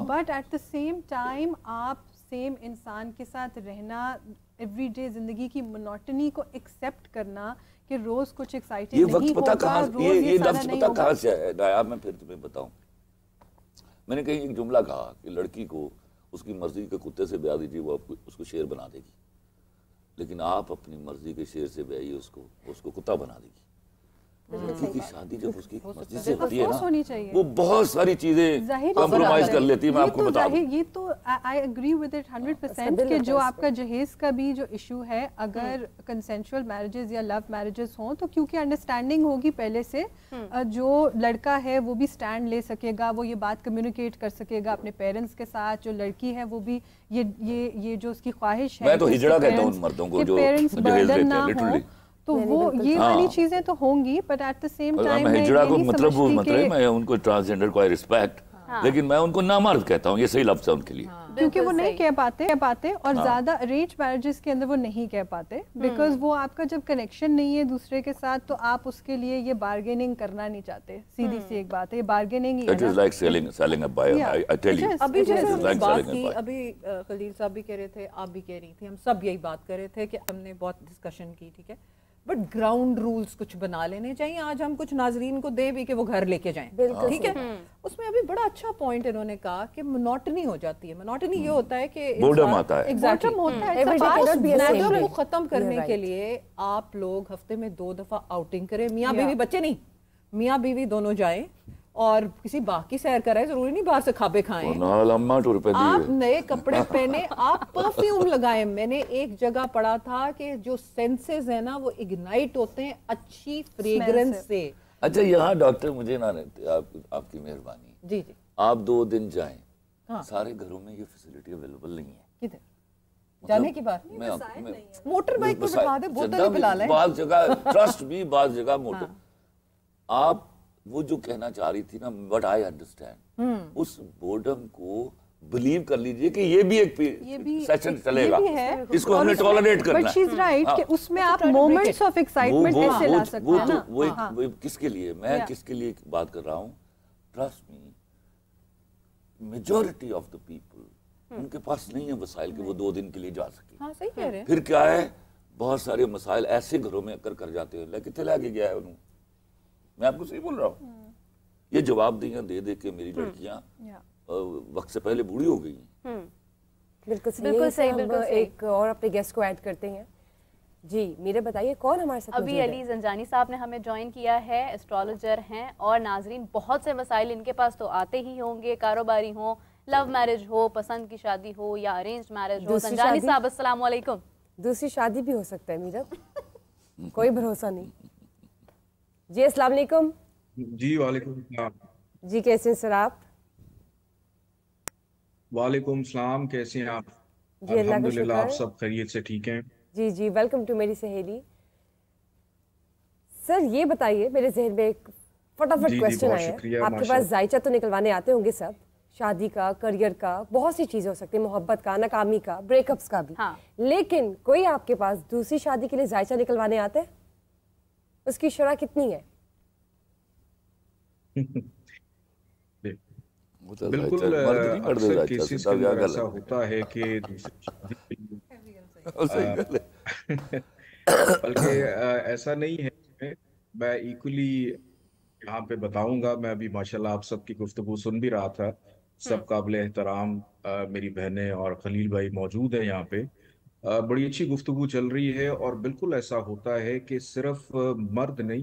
J: but at the same time آپ سیم انسان کے ساتھ رہنا, ایوری ڈے زندگی کی مونوٹنی کو ایکسیپٹ کرنا کہ روز کچھ ایکسائٹنگ نہیں ہوگا,
A: یہ لفظ پتہ کہاں سے ہے ڈایا, میں پھر تمہیں بتاؤں. میں نے کہیں ایک جملہ کہا کہ لڑکی کو اس کی مرضی کے کتے سے بیاہ دیجیے, وہ اس کو شیر بنا دے گی, لیکن آپ اپنی مرضی کے شیر سے بیائیے اس کو کتا بنا دے گی. لڑکی کی شادی جب اس کی مرضی سے ہوتی ہے نا, وہ بہت ساری چیزیں کمپرومائز کر لیتی ہے. میں آپ کو بتاؤں,
J: یہ تو آئی ایگری ود اٹ 100% کہ جو آپ کا جہیز کا بھی جو ایشو ہے, اگر کنسینشول میرجز یا لو میرجز ہوں تو کیونکہ انڈرسٹینڈنگ ہوگی پہلے سے, جو لڑکا ہے وہ بھی سٹینڈ لے سکے گا, وہ یہ بات کمیونیکیٹ کر سکے گا اپنے پیرنٹس کے ساتھ. جو لڑکی ہے وہ بھی یہ جو اس کی خواہش ہے,
A: میں تو ہجڑا کہتا ہوں ان مردوں کو جو
J: پیرنٹس برڈن نہ ہوں, تو وہ یہ والی چیزیں تو ہوں گی. But at the same time
A: میں ہجڑا کو مطلب میں ان کو ٹرانسجینڈر کو ریسپیکٹ, لیکن میں ان کو نامرد کہتا ہوں, یہ صحیح لفظ ہے ان کے لیے,
J: کیونکہ وہ نہیں کہہ پاتے اور زیادہ ارینج میرجز کے اندر وہ نہیں کہہ پاتے بیکاز وہ آپ کا جب کنیکشن نہیں ہے دوسرے کے ساتھ, تو آپ اس کے لیے یہ بارگیننگ کرنا نہیں چاہتے. سیدھی سی ایک بات ہے, یہ بارگیننگ ہی ہے.
E: ابھی جیسے بات کی, ابھی خلیل صاحب بھی کہہ رہے تھے, آپ بھی کہہ رہی تھی, ہم سب یہی بات کر رہے تھے کہ ہم نے بہت ڈسکشن کی, ٹھیک ہے, بٹ گراؤنڈ رولز کچھ بنا لینے چاہیے. آج ہم کچھ ناظرین کو دے بھی کہ وہ گھر لے کے جائیں, ٹھیک ہے. اس میں ابھی بڑا اچھا پوائنٹ انہوں نے کہا کہ مونوٹنی ہو جاتی ہے. مونوٹنی یہ ہوتا ہے کہ
A: بورڈم آتا ہے,
E: بورڈم کو ختم کرنے کے لیے آپ لوگ ہفتے میں 2 دفعہ آؤٹنگ کریں. میاں بیوی, بچے نہیں, میاں بیوی دونوں جائیں اور کسی باغ کی سیر کرائیں, ضروری نہیں باہر سے کھابے کھائیں, آپ نئے کپڑے پہنے, آپ پرفیوم لگائیں. میں نے ایک جگہ پڑھا تھا کہ جو سینسز ہیں نا وہ اگنائٹ ہوتے ہیں اچھی فریگرنس سے.
A: اچھا یہاں ڈاکٹر مجھے نہ آپ کی مہربانی,
E: جی
A: آپ 2 دن جائیں, سارے گھروں میں یہ فیسلٹی اویلیبل نہیں ہے.
E: کدھر جانے کی بات, موٹر بائک پہ بٹھا دے, بوتل پلا لیں.
A: بعض جگہ ٹرسٹ بھی, بعض جگہ موٹر. آپ وہ جو کہنا چاہ رہی تھی نا, بٹ آئی انڈرسٹینڈ, اس بورڈم کو بلیو کر لیجئے کہ یہ بھی ایک سیشن چلے گا, اس کو ہم نے ٹالریٹ کرنا ہے.
J: بٹ شی از رائٹ کہ اس میں آپ مومنٹس آف ایکسائٹمنٹ ایسے لا سکتے ہیں نا.
A: وہ کس کے لیے, میں کس کے لیے بات کر رہا ہوں, trust me, majority of the people in کے پاس نہیں ہے وسائل کہ وہ 2 دن کے لیے جا سکیں. پھر کیا ہے, بہت سارے مسائل ایسے گھروں میں کر جاتے ہیں, کتنے لے کے گیا ہے انہوں. میں آپ کو صحیح بول رہا ہوں, یہ جواب دے کے میری لڑکیاں وقت سے پہلے بوڑھی ہو گئی ہیں.
B: بالکل صحیح. ایک اور اپنے گیسٹ کو ایڈ کرتے ہیں. جی میرے بتائیے کون ہمارے ساتھ؟
C: ابھی علی زنجانی صاحب نے ہمیں جوائن کیا ہے, ایسٹرولوجر ہیں. اور ناظرین بہت سے مسائل ان کے پاس تو آتے ہی ہوں گے, کاروباری ہوں, لو میرج ہو, پسند کی شادی ہو یا ارینجڈ میرج ہو. زنجانی صاحب السلام علیکم.
B: دوسری شادی بھی ہو سکتا ہے میرا, کوئی بھروسہ نہیں. جی السلام علیکم.
L: جی وعلیکم السلام.
B: جی کیسے ہیں سر آپ؟
L: وعلیکم السلام, کیسے ہیں آپ؟ جی الحمدللہ آپ سب خیریت سے ٹھیک ہیں؟
B: جی ویلکم ٹو میری سہیلی. سر یہ بتائیے, میرے ذہن میں ایک فٹافٹ کویسچن آیا ہے. آپ کے پاس ذائچہ تو نکلوانے آتے ہوں گے سب, شادی کا, کریئر کا, بہت سی چیزیں ہو سکتی ہیں, محبت کا, ناکامی کا, بریک اپس کا بھی, لیکن کوئی آپ کے پاس دوسری شادی کے لیے ذائچہ نکلوانے آتے ہیں؟ اس کی شرح کتنی ہے؟
L: بالکل اکثر کیسز کے اندر ایسا ہوتا ہے کہ بلکہ ایسا نہیں ہے. میں ایکولی یہاں پہ بتاؤں گا, میں ابھی ماشاءاللہ آپ سب کی گفتگو سن بھی رہا تھا, سب قابل احترام میری بہنیں اور خلیل بھائی موجود ہیں یہاں پہ, بڑی اچھی گفتگو چل رہی ہے. اور بالکل ایسا ہوتا ہے کہ صرف مرد نہیں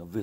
A: 90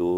A: 2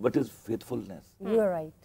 A: what is faithfulness?
B: You are right.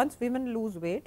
E: once women lose weight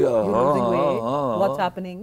E: you're losing weight, what's happening।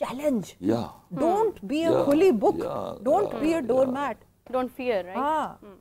E: challenge, don't be a fully book, don't be a doormat,
C: don't fear, right?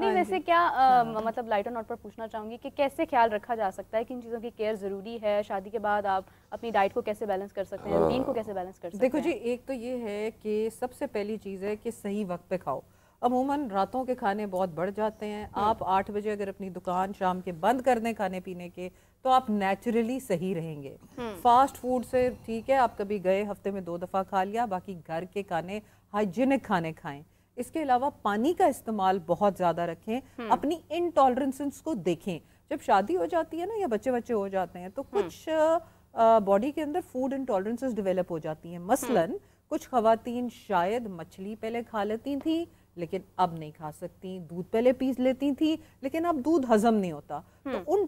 C: نہیں ویسے کیا مطلب لائٹ اور نوٹ پر پوچھنا چاہوں گی کہ کیسے خیال رکھا جا سکتا ہے، کن چیزوں کی کیئر ضروری ہے، شادی کے بعد آپ اپنی ڈائٹ کو کیسے بیلنس کر سکتے ہیں، روٹین کو کیسے بیلنس کر سکتے ہیں؟
E: دیکھو جی، ایک تو یہ ہے کہ سب سے پہلی چیز ہے کہ صحیح وقت پہ کھاؤ. عموماً راتوں کے کھانے بہت بڑھ جاتے ہیں. آپ 8 بجے اگر اپنی دکان شام کے بند کر دیں کھانے پینے کے تو آپ نیچرلی صحیح رہیں گے. فاسٹ فوڈ سے ٹھیک ہے آپ کبھی گئے ہفتے میں 2 دفعہ کھا لیا، باقی گھر کے کھانے ہائیجینک کھانے کھائیں. اس کے علاوہ پانی کا استعمال بہت زیادہ رکھیں. اپنی انٹالرنسز کو دیکھیں. جب شادی ہو جاتی ہے نا یا بچے ہو جاتے ہیں تو کچھ باڈی کے اندر فوڈ انٹالرنسز ڈیولپ ہو جاتی ہیں. مثلاً کچھ خواتین شاید مچھلی پہلے کھا لیتی تھیں لیکن اب نہیں کھا سکتی، دودھ پہلے پی لیتی تھی لیکن اب دودھ ہضم نہیں ہوتا. تو ان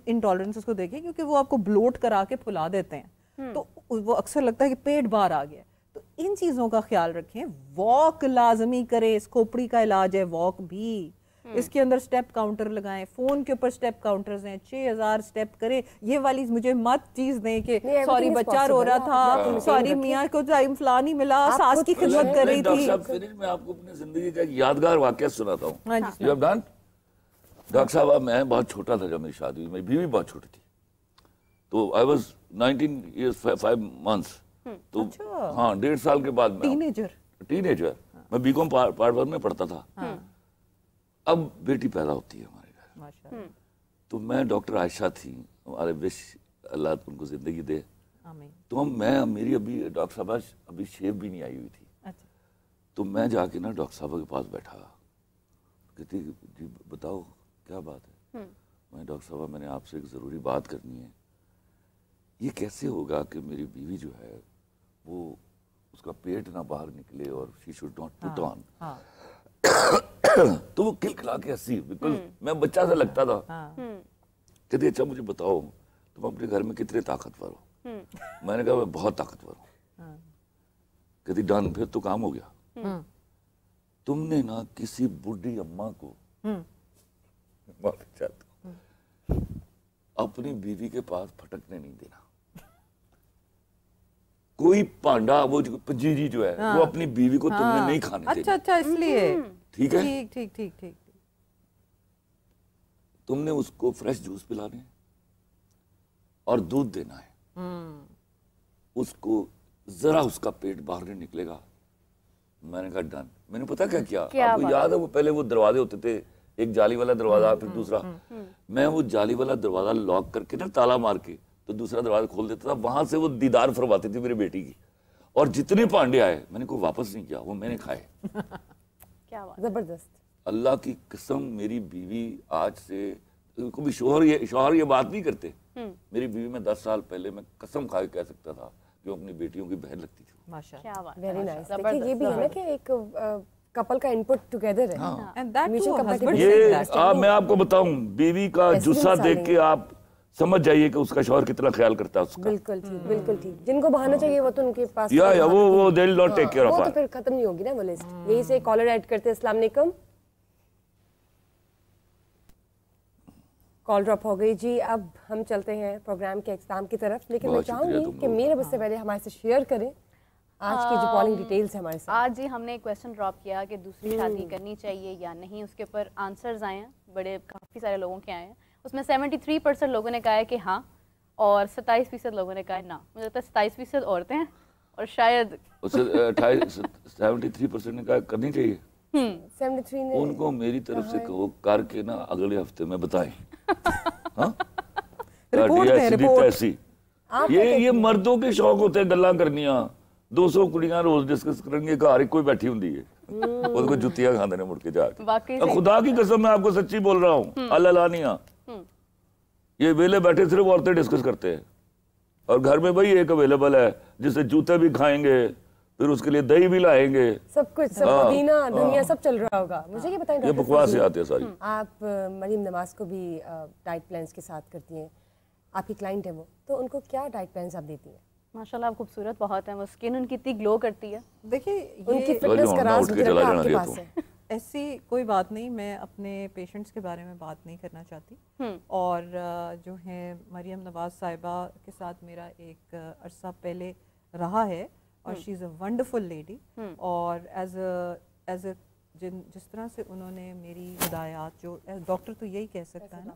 E: انٹالرنسز کو دیکھیں کیونکہ وہ آپ کو بلوٹ کرا کے پھلا دیتے ہیں، تو وہ اکثر لگتا ہے کہ پیٹ باہر آ گیا. تو ان چیزوں کا خیال رکھیں. واک لازمی کریں، اس کھوپڑی کا علاج ہے واک بھی. اس کے اندر سٹیپ کاؤنٹر لگائیں. فون کے اوپر سٹیپ کاؤنٹرز ہیں، 6000 سٹیپ کریں. یہ والی مجھے مت چیز دیں کہ سوری بچہ رو رہا تھا، سوری میاں کو ٹائم فلان ہی ملا، ساس کی خدمت کر رہی تھی.
A: میں آپ کو اپنی زندگی کا ایک یادگار واقعہ سناتا ہوں. ڈاکٹر صاحب میں بہت چھوٹا تھا جب میری شادی ہوئی، میری بیوی بہت چھوٹی تھی. تو آئی واز 19 years 5 months. تو ہاں 1.5 سال کے بعد ٹینیجر میں بی کام پارٹ 1 میں پڑھتا تھا. اب بیٹی پیدا ہوتی ہے ہمارے گھر. تو میں ڈاکٹر عائشہ تھی، ہمارے وش اللہ ان کو زندگی دے. تو میری ابھی ڈاکٹر صاحبہ ابھی شیپ بھی نہیں آئی ہوئی تھی. تو میں جا کے نا ڈاکٹر صاحبہ کے پاس بیٹھا، کہتی جی بتاؤ کیا بات ہے. میں ڈاکٹر صاحبہ میں نے آپ سے ایک ضروری بات کرنی ہے. یہ کیسے ہوگا کہ میری بیوی جو ہے وہ اس کا پیٹ نہ باہر نکلے اور شی شوڈ ناٹ پٹ آن. تو وہ کھلکھلا کے ہنسی، بالکل میں بچہ سے لگتا تھا. کہتی اچھا مجھے بتاؤ تم اپنے گھر میں کتنے طاقتور ہو. میں نے کہا میں بہت طاقتور ہوں. کہتی ڈن پھر تو کام ہو گیا. تم نے نا کسی بڈھی اماں کو اپنی بیوی کے پاس پھٹکنے نہیں دینا. کوئی پانڈا وہ پنجیری جو ہے وہ اپنی بیوی کو تم نے نہیں کھانے دینا.
E: اچھا اس لیے
A: ٹھیک ہے.
E: ٹھیک
A: تم نے اس کو فریش جوس پلانے اور دودھ دینا ہے. اس کو ذرا اس کا پیٹ باہر نہیں نکلے گا. میں نے کہا ڈن. میں نے پتا کیا آپ کو یاد ہے وہ پہلے وہ دروازے ہوتے تھے، ایک جالی والا دروازہ پھر دوسرا. میں وہ جالی والا دروازہ لاک کر کے نا تالا مار کے تو دوسرا دروازہ کھول دیتا تھا. وہاں سے وہ دیدار فرماتی تھی میری بیٹی کی. اور جتنے پانڈے آئے میں نے کوئی واپس نہیں کیا، وہ میں نے کھائے.
B: کیا بات زبردست.
A: اللہ کی قسم میری بیوی آج سے کبھی شوہر یہ بات نہیں کرتے. میری بیوی میں 10 سال پہلے میں قسم کھا کے کہہ سکتا تھا کہ وہ اپنی بیٹیوں کی بہن لگتی تھی.
B: Very nice. دیکھیے یہ بھی ہے نا کہ ایک کپل کا انپٹ ٹوگیدر ہے.
A: یہ میں آپ کو بتاؤں بیوی کا جسہ دیکھ کے آپ سمجھ جائیے کہ اس کا شوہر کتنا خیال کرتا ہے اس کا.
B: بالکل ٹھیک. جن کو بہانا چاہیے وہ تو ان کے پاس
A: وہ they will not take care of
B: وہ تو پھر ختم نہیں ہوگی نا وہ لسٹ. یہی سے کالر ایڈ کرتے. السلام علیکم. کال ڈراپ ہو گئی جی. اب ہم چلتے ہیں پروگرام کے اختتام کی طرف، لیکن میں چاہوں گی کہ میرے بس سے پہلے ہمارے سے شیئر کریں آج کی جو کالنگ ڈیٹیلز ہے ہمارے ساتھ.
C: آج جی ہم نے ایک کویسچن ڈراپ کیا کہ دوسری شادی کرنی چاہیے یا نہیں. اس کے اوپر آنسرز آئے ہیں، بڑے کافی سارے لوگوں کے آئے ہیں. اس میں 73% لوگوں نے کہا ہے کہ ہاں اور 27% لوگوں نے کہا ہے نہ. مجھے لگتا ہے 27% عورتیں ہیں اور شاید
A: 73% نے کہا کرنی چاہیے.
B: 73 نے
A: ان کو میری طرف سے کہو کر کے نا اگلے ہفتے میں بتائیں. یہ مردوں کے شوق ہوتے ہیں گلاں کرنیاں. 200 کڑیاں روز ڈسکس کریں گے گھر کوئی بیٹھی ہوں ہے اس کو جتیاں کھاندے نے مڑ کے جا کے. خدا کی قسم میں آپ کو سچی بول رہا ہوں اللہ. یہ ویلے بیٹھے صرف عورتیں ڈسکس کرتے ہیں اور گھر میں بھائی ایک اویلیبل ہے جسے جوتے بھی کھائیں گے پھر اس کے لیے دہی بھی لائیں گے،
B: سب کچھ پودینہ دھنیا سب چل رہا ہوگا. مجھے یہ بتائیں
A: یہ بکواس آتی ہے ساری.
B: آپ مریم نواز کو بھی ڈائٹ پلانس کے ساتھ کرتی ہیں، آپ کی کلائنٹ ہے وہ، تو ان کو کیا ڈائٹ پلانس آپ دیتی ہیں؟
C: ماشاءاللہ آپ خوبصورت بہت ہیں، وہ اسکن ان کی اتنی گلو کرتی ہے.
E: دیکھیے
B: ان کی فٹنس کا راز مجھے لگتا ہے آپ کے پاس ہے.
E: ایسی کوئی بات نہیں. میں اپنے پیشنٹس کے بارے میں بات نہیں کرنا چاہتی. اور جو ہے مریم نواز صاحبہ کے ساتھ میرا ایک عرصہ پہلے رہا ہے اور شی از اے ونڈرفل لیڈی. اور ایز اے جس طرح سے انہوں نے میری ہدایات، جو ڈاکٹر تو یہی کہہ سکتا ہے نا،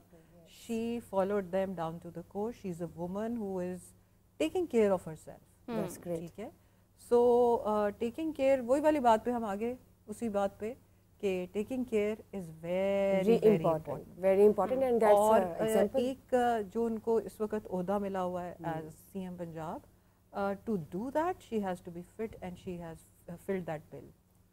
E: she followed them down to the core. She's a woman who is taking care of herself.
B: That's great.
E: ٹھیک ہے. So taking care، وہی والی بات پہ ہم آگے اسی بات پہ کہ taking care is very
B: very important. And
E: اور ایک جو ان کو اس وقت عہدہ ملا ہوا ہے as C M Punjab, to do that she has to be fit and she has filled that bill.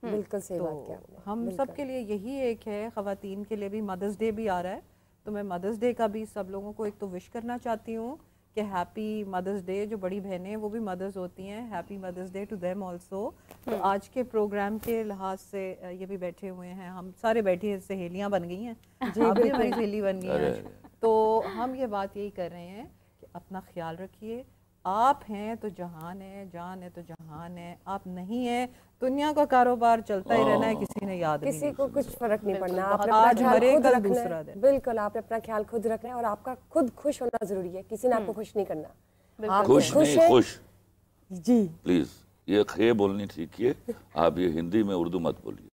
B: بالکل صحیح بات کیا.
E: ہم سب کے لیے یہی ایک ہے، خواتین کے لیے بھی مدرس ڈے بھی آ رہا ہے، تو میں مدرس ڈے کا بھی سب لوگوں کو ایک تو وش کرنا چاہتی ہوں کہ ہیپی مدرس ڈے. جو بڑی بہنیں ہیں وہ بھی مدرس ہوتی ہیں، ہیپی مدرس ڈے ٹو دیم آلسو. تو آج کے پروگرام کے لحاظ سے یہ بھی بیٹھے ہوئے ہیں، ہم سارے بیٹھے ہیں، سہیلیاں بن گئی ہیں، آپ بھی ہماری سہیلی بن گئی ہیں. تو ہم یہ بات یہی کر رہے ہیں کہ اپنا خیال رکھیے. آپ ہیں تو جہان ہے، جان ہے تو جہان ہے. آپ نہیں ہیں، دنیا کا کاروبار چلتا ہی رہنا ہے، کسی نے یاد نہیں،
B: کسی کو کچھ فرق نہیں پڑنا.
E: آج مرے کل دوسرا دن.
B: بالکل، آپ نے اپنا خیال خود رکھنا ہے اور آپ کا خود خوش ہونا ضروری ہے. کسی نے آپ کو خوش نہیں کرنا. آپ
A: خوش نہیں، خوش.
B: جی
A: پلیز یہ خے بولنی ٹھیک ہے، آپ یہ ہندی میں اردو مت بولیے.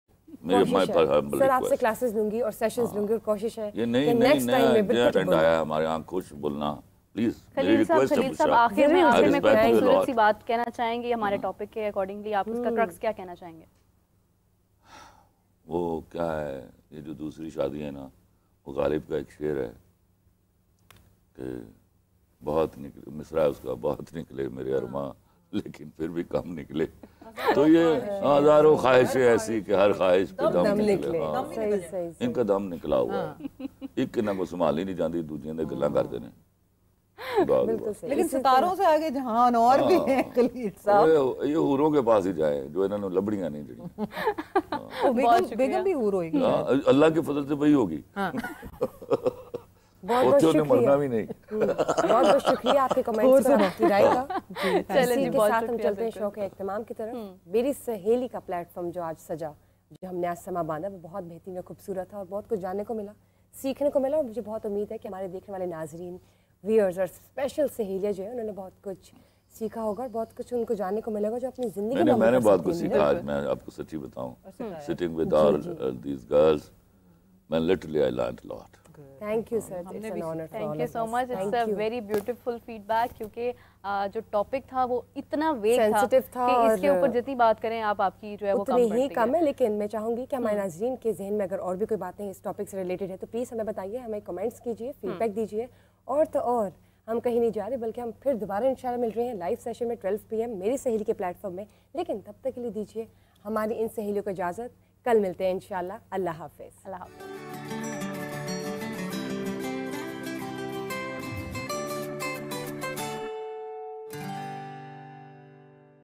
B: سر آپ سے کلاسز لوں گی اور سیشنز لوں گی، اور کوشش ہے
A: یہ نیا ٹرینڈ آیا ہمارے یہاں خوش بولنا. پلیز
C: خلیل صاحب آخر میں کوئی خوبصورت سی بات کہنا چاہیں گے ہمارے ٹاپک کے اکارڈنگلی؟ آپ اس کا کرکس کیا کہنا چاہیں گے؟
A: وہ کیا ہے، یہ جو دوسری شادی ہے نا، وہ غالب کا ایک شعر ہے کہ بہت نکلے، مصرع ہے اس کا، بہت نکلے میرے ارماں لیکن پھر بھی کم نکلے. تو یہ ہزاروں خواہشیں ایسی کہ ہر خواہش پہ دم نکلے. ان کا دم نکلا ہوا ہے، ایک نہ کو سنبھال ہی نہیں جاندی، دوسرے نے گلاں کرتے ہیں.
E: لیکن ستاروں سے آگے جہان اور بھی ہیں خلیل صاحب.
A: یہ حوروں کے پاس ہی جائے جو انہوں نے لبڑیاں نہیں جڑی.
E: بیگم بھی حور ہوئے گی،
A: اللہ کے فضل سے وہی ہوگی.
B: بہت بہت
A: مرنا بھی نہیں.
B: بہت بہت شکریہ آپ کے کمنٹس پر، آپ کی رائے کا. اسی کے ساتھ ہم چلتے ہیں شو کے اہتمام کی طرف. میری سہیلی کا پلیٹ فارم جو آج سجا، جو ہم نے آج سما باندھا، وہ بہت بہترین اور خوبصورت تھا اور بہت کچھ جاننے کو ملا، سیکھنے کو ملا. اور مجھے بہت امید ہے کہ ہمارے دیکھنے والے ناظرین، ویئرز اور اسپیشل سہیلیاں جو ہیں انہوں نے بہت کچھ سیکھا ہوگا اور بہت کچھ ان کو جاننے کو ملے گا جو اپنی زندگی
A: میں نے بہت کچھ سیکھا. آج میں آپ کو سچی بتاؤں، sitting with all these girls, میں literally I learned a lot.
B: Thank you sir, it's an honour.
C: Thank you so much. It's a very beautiful feedback, کیونکہ جو ٹاپک تھا وہ اتنا ویگ تھا کہ اس کے اوپر جتنی بات کریں آپ کی جو ہے وہ
B: اتنی ہی کم ہے. لیکن میں چاہوں گی کہ ہمارے ناظرین کے ذہن میں اگر اور بھی کوئی باتیں اس ٹاپک سے ریلیٹڈ ہے تو پلیز ہمیں بتائیے، ہمیں کمنٹس کیجیے، فیڈ بیک دیجیے. اور تو اور ہم کہیں نہیں جا رہے، بلکہ ہم پھر دوبارہ انشاءاللہ مل رہے ہیں لائیو سیشن میں 12 PM میری سہیلی کے پلیٹ فارم میں. لیکن تب تک کے لیے دیجیے ہماری ان سہیلیوں کو اجازت. کل ملتے ہیں انشاءاللہ. اللہ حافظ.
C: اللہ حافظ.